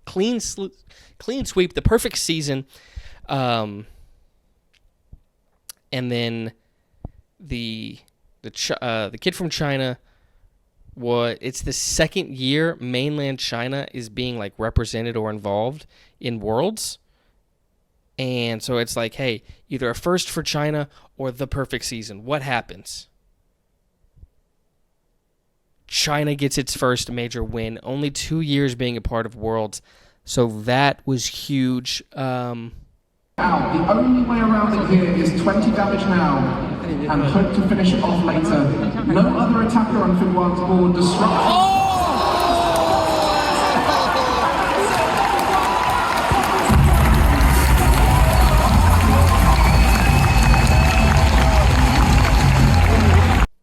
clean sweep, the perfect season, and then the kid from China. It's the second year mainland China is being like represented or involved in Worlds. And so it's like, hey, either a first for China or the perfect season. What happens? China gets its first major win, only 2 years being a part of Worlds. So that was huge. The only way around it here is 20 damage now, and hope to finish it off later. No other attacker on Finward's board. Disrupt.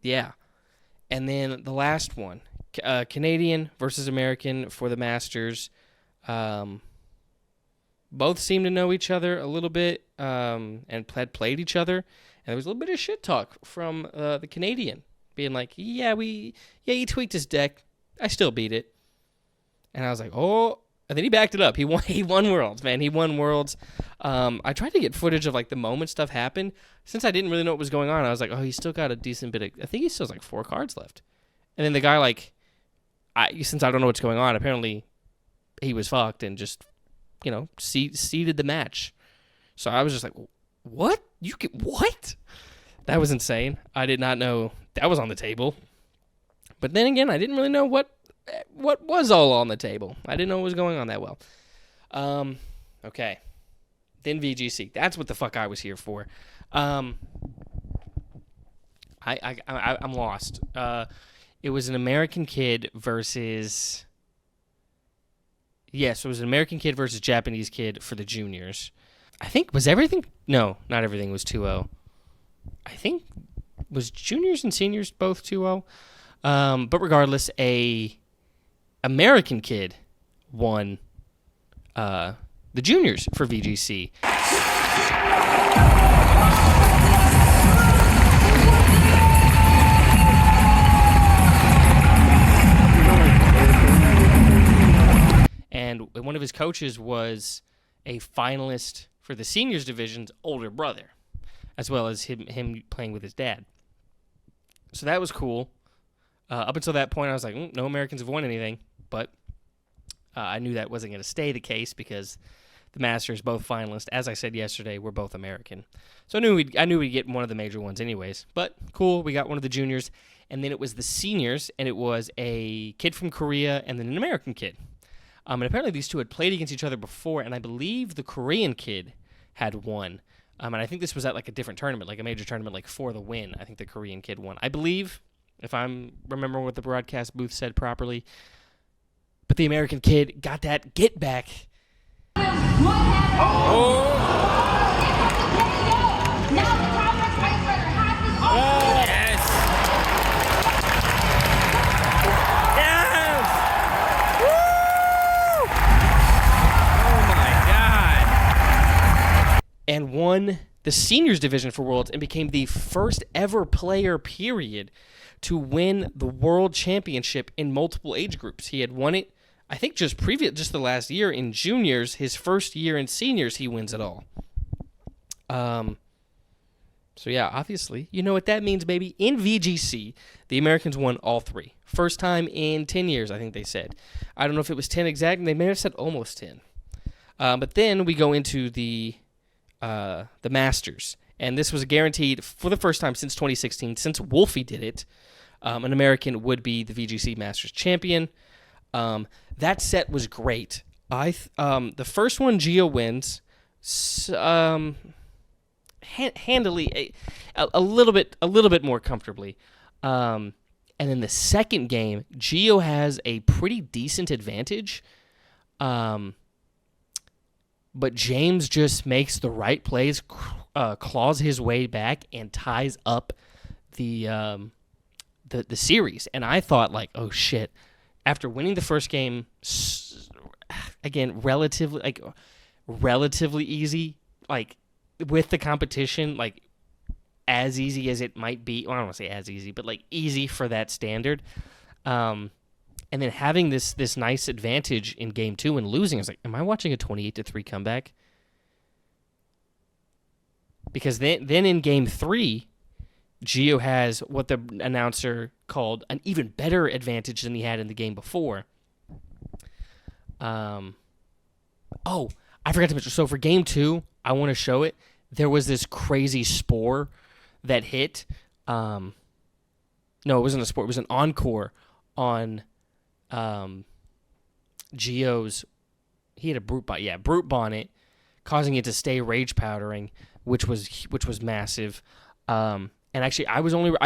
Yeah. And then the last one, Canadian versus American for the Masters. Both seemed to know each other a little bit and had played each other. And there was a little bit of shit talk from the Canadian being like, he tweaked his deck. I still beat it. And I was like, oh. And then he backed it up. He won Worlds, man. He won Worlds. I tried to get footage of like the moment stuff happened. Since I didn't really know what was going on, I was like, oh, he's still got a decent bit of, I think he still has like 4 cards left. And then the guy since I don't know what's going on, apparently he was fucked and just, seeded the match. So I was just like, what? What? That was insane. I did not know that was on the table. But then again, I didn't really know what was all on the table. I didn't know what was going on that well. Okay. Then VGC. That's what the fuck I was here for. I'm lost. It was an American kid versus... Yes, it was an American kid versus Japanese kid for the juniors. I think, was everything... No, not everything was 2-0. I think, was juniors and seniors both 2-0? But regardless, a American kid won the juniors for VGC. coaches was a finalist for the seniors division's older brother, as well as him playing with his dad. So that was cool. Up until that point, I was like, no Americans have won anything. But I knew that wasn't going to stay the case because the Masters, both finalists, as I said yesterday, were both American. So I knew we'd get one of the major ones anyways. But cool, we got one of the juniors. And then it was the seniors, and it was a kid from Korea and then an American kid. And apparently these two had played against each other before, and I believe the Korean kid had won. And I think this was at like a different tournament, like a major tournament, like for the win. I think the Korean kid won. I believe, if I'm remembering what the broadcast booth said properly. But the American kid got that get back. And won the seniors division for Worlds and became the first ever player, period, to win the World Championship in multiple age groups. He had won it, I think, just the last year in juniors. His first year in seniors, he wins it all. So yeah, obviously, you know what that means, baby. In VGC, the Americans won all three. First time in 10 years, I think they said. I don't know if it was 10 exactly. They may have said almost 10. But then we go into the Masters, and this was guaranteed for the first time since 2016, since Wolfie did it. An American would be the VGC Masters champion. That set was great. The first one, Gio wins handily, a little bit more comfortably. And then the second game, Gio has a pretty decent advantage. But James just makes the right plays, claws his way back, and ties up the series. And I thought, like, oh shit! After winning the first game, again, relatively easy, like with the competition, like as easy as it might be. Well, I don't want to say as easy, but like easy for that standard. And then having this nice advantage in game 2 and losing, I was like, am I watching a 28-3 comeback? Because then in game 3, Gio has what the announcer called an even better advantage than he had in the game before. I forgot to mention. So for game 2, I want to show it. There was this crazy spore that hit. No, it wasn't a spore. It was an encore on Gio's. He had a brute bonnet, causing it to stay rage powdering, which was massive. And actually, I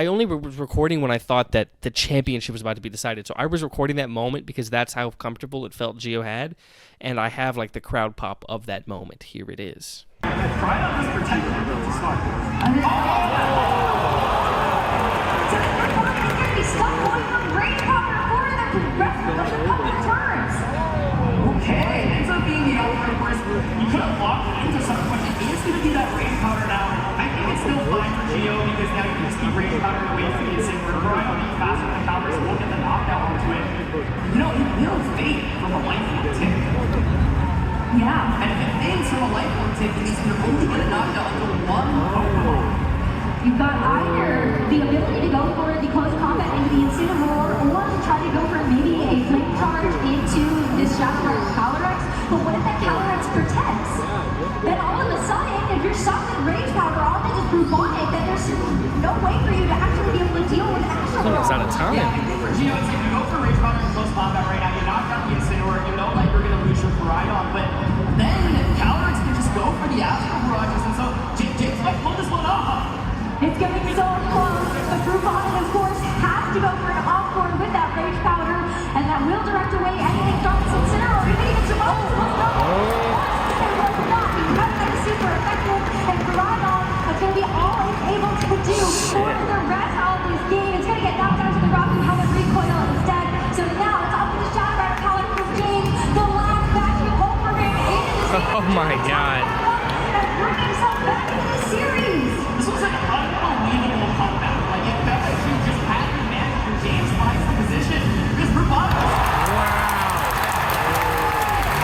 only was recording when I thought that the championship was about to be decided. So I was recording that moment because that's how comfortable it felt Gio had, and I have like the crowd pop of that moment. Here it is. Okay, ends up being the outfit. Of course, you could have locked it into something, but it is going to be that rain powder now. I think it's still fine for Gio because now you can just keep rain powder away from the incinerator. Or I don't need faster than counters, so we'll get the knockdown onto it. You know, it will fade from a lifeline tick. Yeah. And if it fades from a lifeline tick, it means you're only going to knock down to one Pokemon. You've got either the ability to go for the close combat into the Incineroar, or to try to go for maybe a flame charge into this Shadow Calyrex. But what if that Calyrex protects? Then all of a sudden, if you're stuck with Rage Powder on this Bubonic, then there's no way for you to actually be able to deal with Astral Rock. It's out of time. Yeah, I think for Gio, it's like you go for Rage Powder in close combat right now, you knock down the Incineroar, you know that you're going to lose your Koraidon, but then Calyrex can just go for the Astral Barrages, and so James might pull this one off. It's getting so close, but Bubonic, of course, has to go for an encore with that Rage Powder, and that will direct away anything from this Incineroar. Even even Jamal was not. It was not, because that is super effective, and Koraidon, that's going to be all it's able to do for the rest of this game. It's going to get knocked down to the Rocky Helmet recoil instead. So now it's up to the Shadow Rider Calyrex for James, the last vacuum over him into the Oh my god. and bringing himself back into the series. This was like an unbelievable comeback. Like, it felt like you just had to manage your James finds the position. Because Bravado.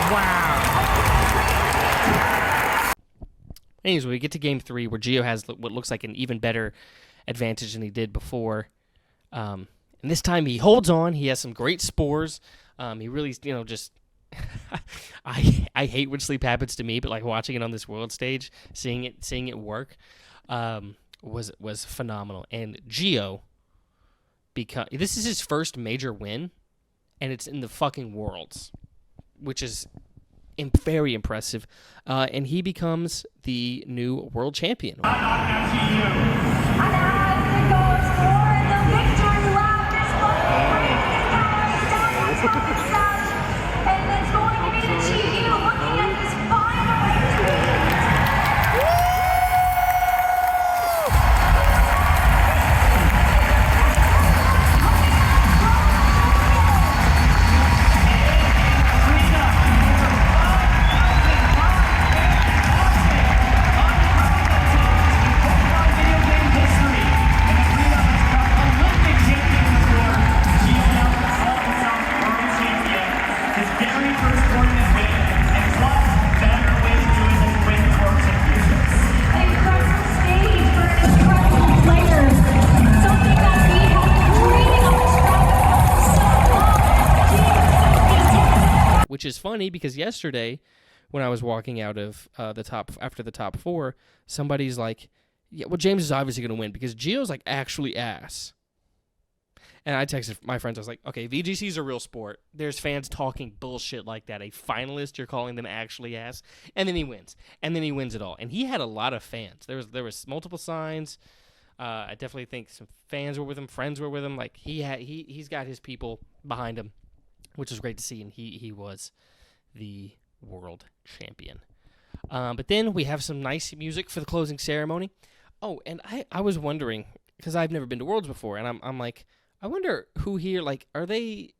Wow. Anyways, we get to game 3 where Gio has what looks like an even better advantage than he did before. And this time he holds on. He has some great spores. He really, just I hate when sleep happens to me, but like watching it on this world stage, seeing it work, was phenomenal. And Gio, because this is his first major win, and it's in the fucking Worlds, which is very impressive. And he becomes the new world champion. And as it goes for the victory lap, this one bringing his calories down to and it's going to be the GU looking at his final victory. Which is funny because yesterday, when I was walking out of after the top 4, somebody's like, "Yeah, well, James is obviously going to win because Gio's like actually ass." And I texted my friends. I was like, "Okay, VGC's a real sport. There's fans talking bullshit like that. A finalist, you're calling them actually ass, and then he wins, and then he wins it all. And he had a lot of fans. There was multiple signs. I definitely think some fans were with him, friends were with him. Like he's got his people behind him, which was great to see, and he was the world champion. But then we have some nice music for the closing ceremony. Oh, and I was wondering, because I've never been to Worlds before, and I'm like, I wonder who here, like, do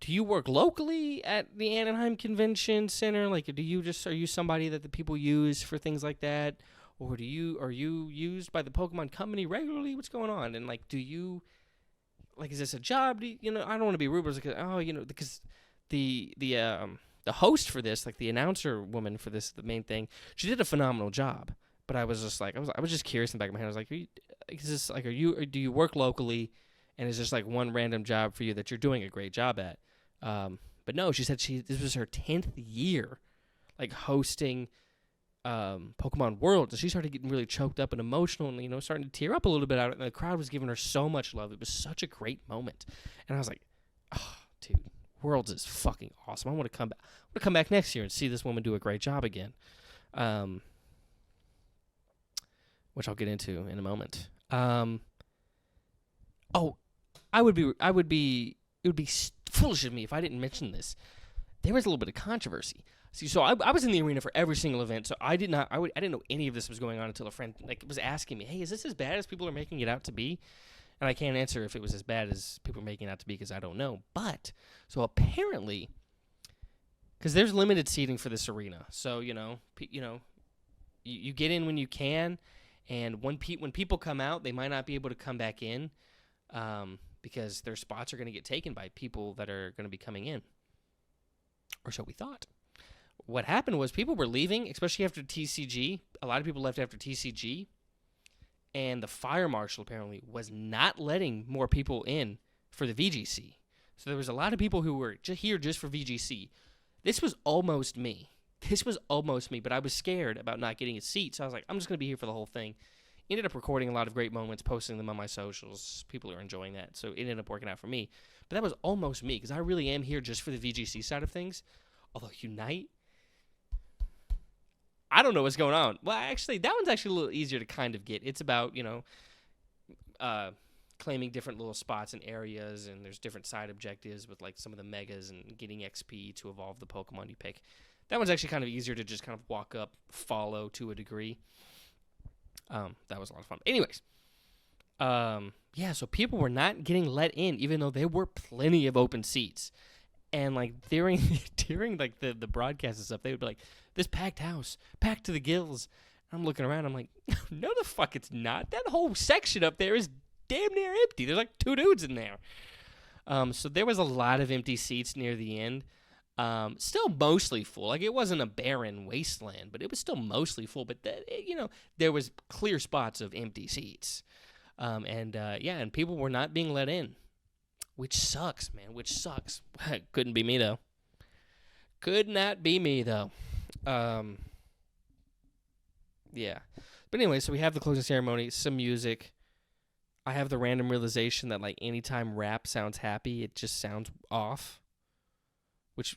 you work locally at the Anaheim Convention Center? Like, are you somebody that the people use for things like that? Or are you used by the Pokemon Company regularly? What's going on? And like, is this a job? I don't want to be rude, but because the host for this, like the announcer woman for this, the main thing, she did a phenomenal job. But I was just like, I was just curious in the back of my head. I was like, do you work locally, and is this like one random job for you that you're doing a great job at? But no, she said this was her 10th year, like hosting Pokemon Worlds, and she started getting really choked up and emotional, and starting to tear up a little bit out. And the crowd was giving her so much love. It was such a great moment, and I was like, "Oh, dude, Worlds is fucking awesome. I want to come back. I want to come back next year and see this woman do a great job again." Which I'll get into in a moment. It would be foolish of me if I didn't mention this. There was a little bit of controversy. See, so I was in the arena for every single event, so I didn't know any of this was going on until a friend was asking me, "Hey, is this as bad as people are making it out to be?" And I can't answer if it was as bad as people are making it out to be because I don't know. But so apparently, because there's limited seating for this arena, so you get in when you can, and when people come out, they might not be able to come back in because their spots are going to get taken by people that are going to be coming in, or so we thought. What happened was people were leaving, especially after TCG. A lot of people left after TCG. And the fire marshal apparently was not letting more people in for the VGC. So there was a lot of people who were here just for VGC. This was almost me. But I was scared about not getting a seat. So I was like, I'm just going to be here for the whole thing. Ended up recording a lot of great moments, posting them on my socials. People are enjoying that. So it ended up working out for me. But that was almost me because I really am here just for the VGC side of things. Although Unite, I don't know what's going on. Well, actually, that one's actually a little easier to kind of get. It's about, claiming different little spots and areas, and there's different side objectives with, like, some of the megas and getting XP to evolve the Pokemon you pick. That one's actually kind of easier to just kind of walk up, follow to a degree. That was a lot of fun. Anyways, so people were not getting let in, even though there were plenty of open seats. And like during like the broadcast and stuff, they would be like, "This packed house, packed to the gills." And I'm looking around, I'm like, "No, the fuck, it's not. That whole section up there is damn near empty. There's like 2 dudes in there." So there was a lot of empty seats near the end. Still mostly full. Like, it wasn't a barren wasteland, but it was still mostly full. But, there was clear spots of empty seats. And people were not being let in, which sucks, man, which sucks. Couldn't be me, though. Could not be me, though. Yeah. But anyway, so we have the closing ceremony, some music. I have the random realization that, like, anytime rap sounds happy, it just sounds off, which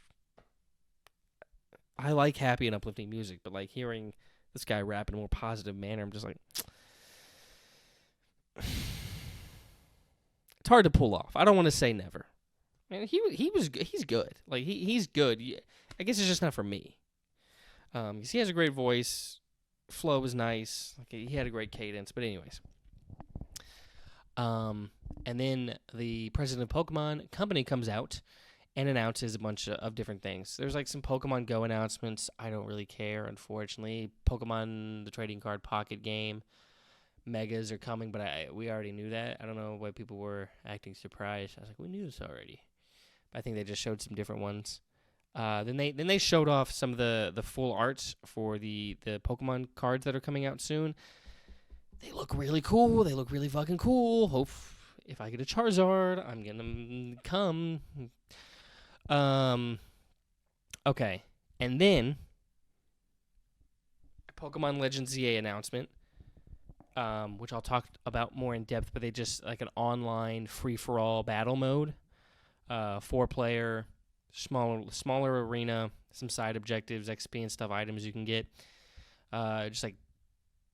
I like happy and uplifting music, but, like, hearing this guy rap in a more positive manner, I'm just like, it's hard to pull off. I don't want to say never. Man, he's good. Like, he's good. I guess it's just not for me. Because he has a great voice, flow was nice. Like, he had a great cadence. But anyways, and then the president of Pokemon Company comes out and announces a bunch of different things. There's like some Pokemon Go announcements. I don't really care, unfortunately. Pokemon, the trading card pocket game, Megas are coming, but we already knew that. I don't know why people were acting surprised. I was like, we knew this already. But I think they just showed some different ones. Then they showed off some of the full arts for the Pokemon cards that are coming out soon. They look really cool. They look really fucking cool. Hope if I get a Charizard, I'm gonna come. Okay, and then a Pokemon Legends ZA announcement, which I'll talk about more in depth. But they just like an online free for all battle mode, 4-player. Smaller arena, some side objectives, XP and stuff, items you can get. Just like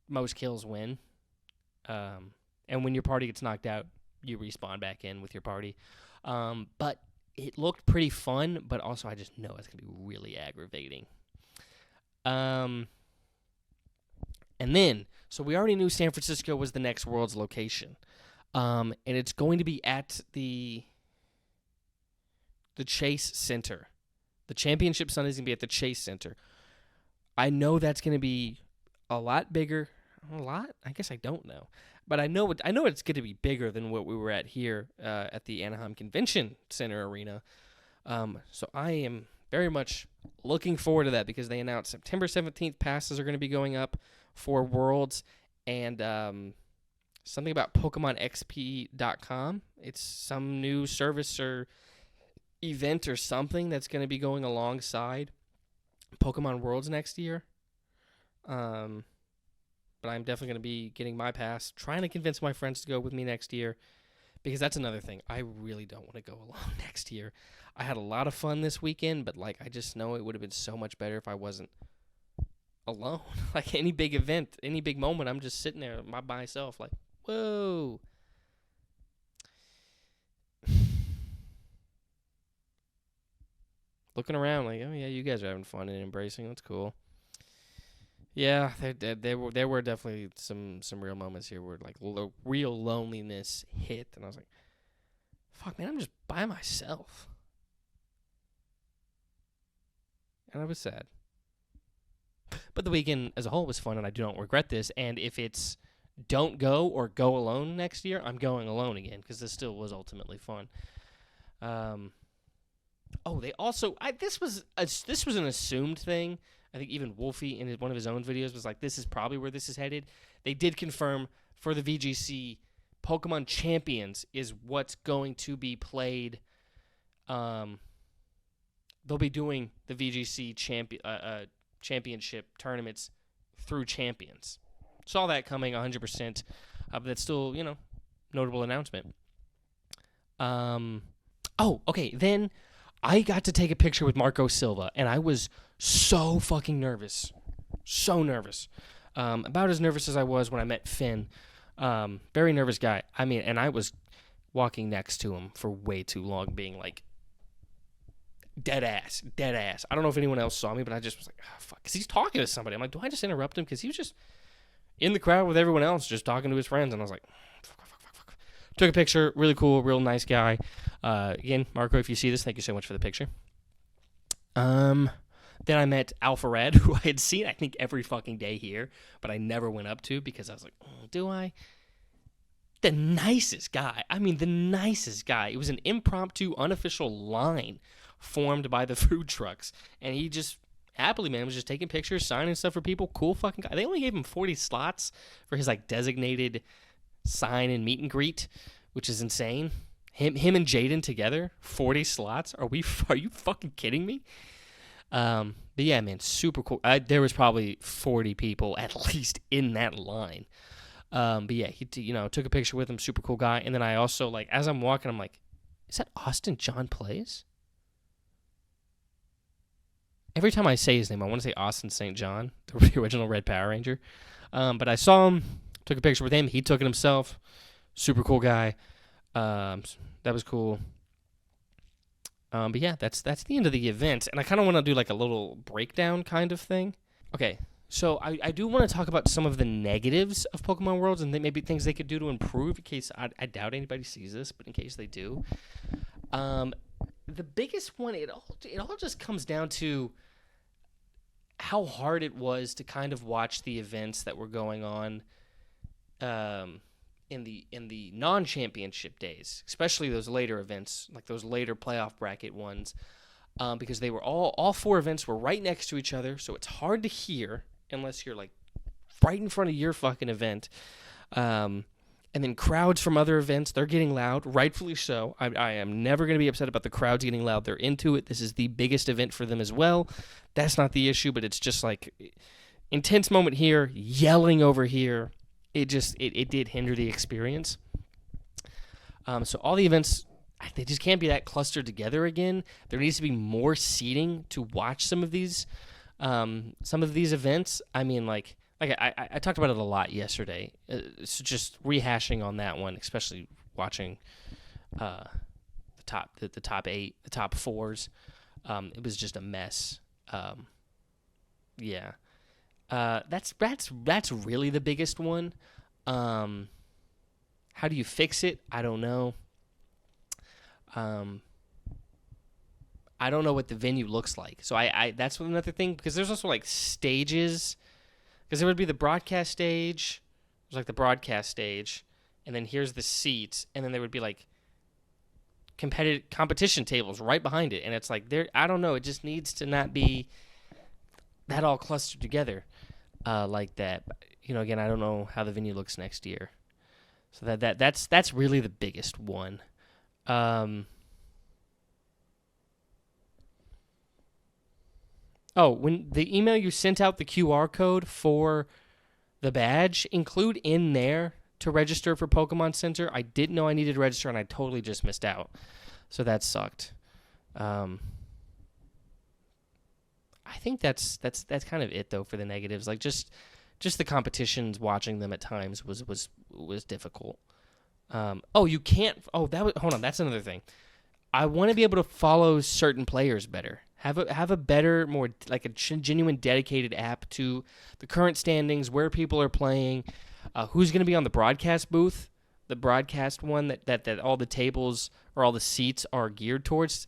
most kills win. And when your party gets knocked out, you respawn back in with your party. But it looked pretty fun, but also I just know it's going to be really aggravating. And then, so we already knew San Francisco was the next Worlds location. And it's going to be at the Chase Center. The Championship Sunday is going to be at the Chase Center. I know that's going to be a lot bigger. A lot? I guess I don't know. But I know it's going to be bigger than what we were at here at the Anaheim Convention Center Arena. So I am very much looking forward to that because they announced September 17th passes are going to be going up for Worlds and something about PokemonXP.com. It's some new service or event or something that's going to be going alongside Pokemon Worlds next year. But I'm definitely going to be getting my pass, trying to convince my friends to go with me next year, because that's another thing. I really don't want to go alone next year. I had a lot of fun this weekend, but like I just know it would have been so much better if I wasn't alone. Like any big event, any big moment, I'm just sitting there by myself like, whoa. Looking around like, oh yeah, you guys are having fun and embracing. That's cool. Yeah, there were definitely some real moments here where like real loneliness hit, and I was like, fuck, man, I'm just by myself. And I was sad. But the weekend as a whole was fun, and I don't regret this. And if it's don't go or go alone next year, I'm going alone again because this still was ultimately fun. Oh, they also this was an assumed thing. I think even Wolfie in one of his own videos was like, this is probably where this is headed. They did confirm for the VGC, Pokemon Champions is what's going to be played. They'll be doing the VGC championship tournaments through Champions. Saw that coming 100%. But that's still, notable announcement. Oh, okay. Then I got to take a picture with Marco Silva, and I was so fucking nervous. So nervous. About as nervous as I was when I met Finn. Very nervous guy. I mean, and I was walking next to him for way too long, being like, dead ass. I don't know if anyone else saw me, but I just was like, oh, fuck. Because he's talking to somebody. I'm like, do I just interrupt him? Because he was just in the crowd with everyone else, just talking to his friends. And I was like, fuck. Took a picture. Really cool. Real nice guy. Again, Marco, if you see this, thank you so much for the picture. Then I met Alpharad, who I had seen, I think, every fucking day here, but I never went up to because I was like, do I? The nicest guy. I mean, the nicest guy. It was an impromptu, unofficial line formed by the food trucks. And he just happily, man, was just taking pictures, signing stuff for people. Cool fucking guy. They only gave him 40 slots for his like designated sign and meet and greet, which is insane. Him and Jaden together, 40 slots. Are you fucking kidding me? But yeah, man, super cool. There was probably 40 people at least in that line. But yeah, he took a picture with him. Super cool guy. And then I also, like, as I'm walking, I'm like, is that Austin John Plays? Every time I say his name, I want to say Austin St. John, the original Red Power Ranger. But I saw him, took a picture with him. He took it himself. Super cool guy. That was cool. But yeah, that's the end of the event. And I kind of want to do like a little breakdown kind of thing. Okay, so I do want to talk about some of the negatives of Pokemon Worlds and maybe things they could do to improve in case I doubt anybody sees this, but in case they do. The biggest one, it all just comes down to how hard it was to kind of watch the events that were going on in the non-championship days, especially those later events, like those later playoff bracket ones, because they were all 4 events were right next to each other, so it's hard to hear unless you're like right in front of your fucking event. And then crowds from other events, they're getting loud, rightfully so. I am never going to be upset about the crowds getting loud. They're into it. This is the biggest event for them as well. That's not the issue, but it's just like intense moment here, yelling over here. It did hinder the experience. So all the events, they just can't be that clustered together again. There needs to be more seating to watch some of these events. I mean, like I talked about it a lot yesterday. So just rehashing on that one, especially watching the top 8, the top 4s. It was just a mess. Yeah. That's really the biggest one. How do you fix it? I don't know. I don't know what the venue looks like. So I that's another thing, because there's also like stages. Because there would be the broadcast stage. There's like the broadcast stage, and then here's the seats, and then there would be like competition tables right behind it, and it's like I don't know. It just needs to not be that all clustered together like that. Again, I don't know how the venue looks next year. So that's really the biggest one. When the email you sent out the QR code for the badge, include in there to register for Pokemon Center. I didn't know I needed to register, and I totally just missed out. So that sucked. I think that's kind of it though for the negatives. Like just the competitions, watching them at times was difficult. You can't. Hold on. That's another thing. I want to be able to follow certain players better. Have a better, more like a genuine dedicated app to the current standings, where people are playing, who's going to be on the broadcast booth, the broadcast one that all the tables or all the seats are geared towards.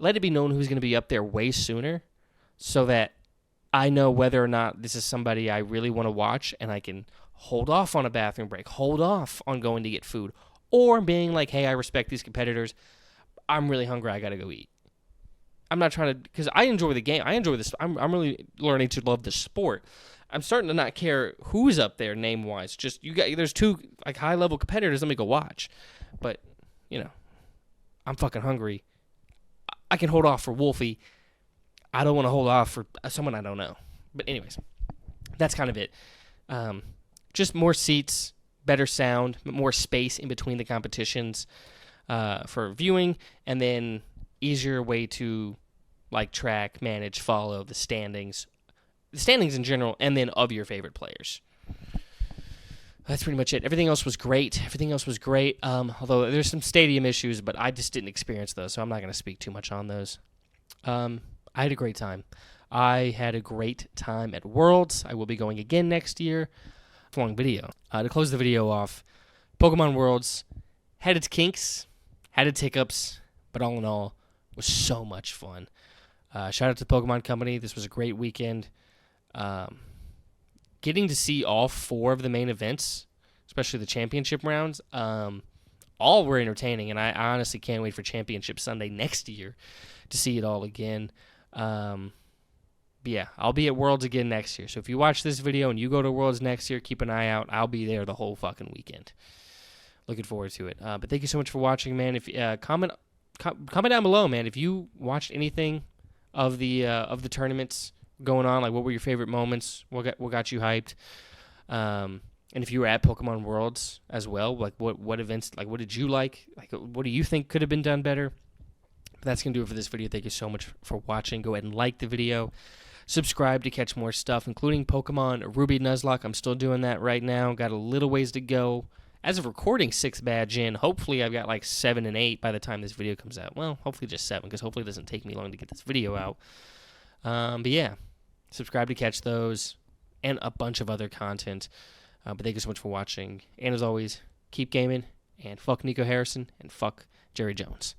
Let it be known who's going to be up there way sooner, so that I know whether or not this is somebody I really want to watch, and I can hold off on a bathroom break, hold off on going to get food, or being like, hey, I respect these competitors. I'm really hungry. I got to go eat. I'm not trying to, because I enjoy the game. I enjoy this. I'm really learning to love the sport. I'm starting to not care who's up there name wise. Just there's 2 like high level competitors. Let me go watch. But I'm fucking hungry. I can hold off for Wolfie. I don't want to hold off for someone I don't know. But anyways, that's kind of it. Just more seats, better sound, more space in between the competitions for viewing, and then easier way to like track, manage, follow the standings in general, and then of your favorite players. That's pretty much it. Everything else was great. Although there's some stadium issues, but I just didn't experience those, so I'm not going to speak too much on those. I had a great time. At Worlds. I will be going again next year. Long video. To close the video off, Pokemon Worlds had its kinks, had its hiccups, but all in all, was so much fun. Shout out to the Pokemon Company. This was a great weekend. Getting to see all 4 of the main events, especially the championship rounds, all all were entertaining, and I honestly can't wait for Championship Sunday next year to see it all again. But yeah, I'll be at Worlds again next year. So if you watch this video and you go to Worlds next year, keep an eye out. I'll be there the whole fucking weekend. Looking forward to it. But thank you so much for watching, man. If comment down below, man, if you watched anything of the tournaments going on, like what were your favorite moments? What got you hyped? And if you were at Pokemon Worlds as well, like what events, like what did you like? Like what do you think could have been done better? But that's gonna do it for this video. Thank you so much for watching. Go ahead and like the video. Subscribe to catch more stuff, including Pokemon Ruby Nuzlocke. I'm still doing that right now. Got a little ways to go. As of recording 6 badge in, hopefully I've got like 7 and 8 by the time this video comes out. Well, hopefully just 7, because hopefully it doesn't take me long to get this video out. But yeah, subscribe to catch those and a bunch of other content. But thank you so much for watching. And as always, keep gaming, and fuck Nico Harrison, and fuck Jerry Jones.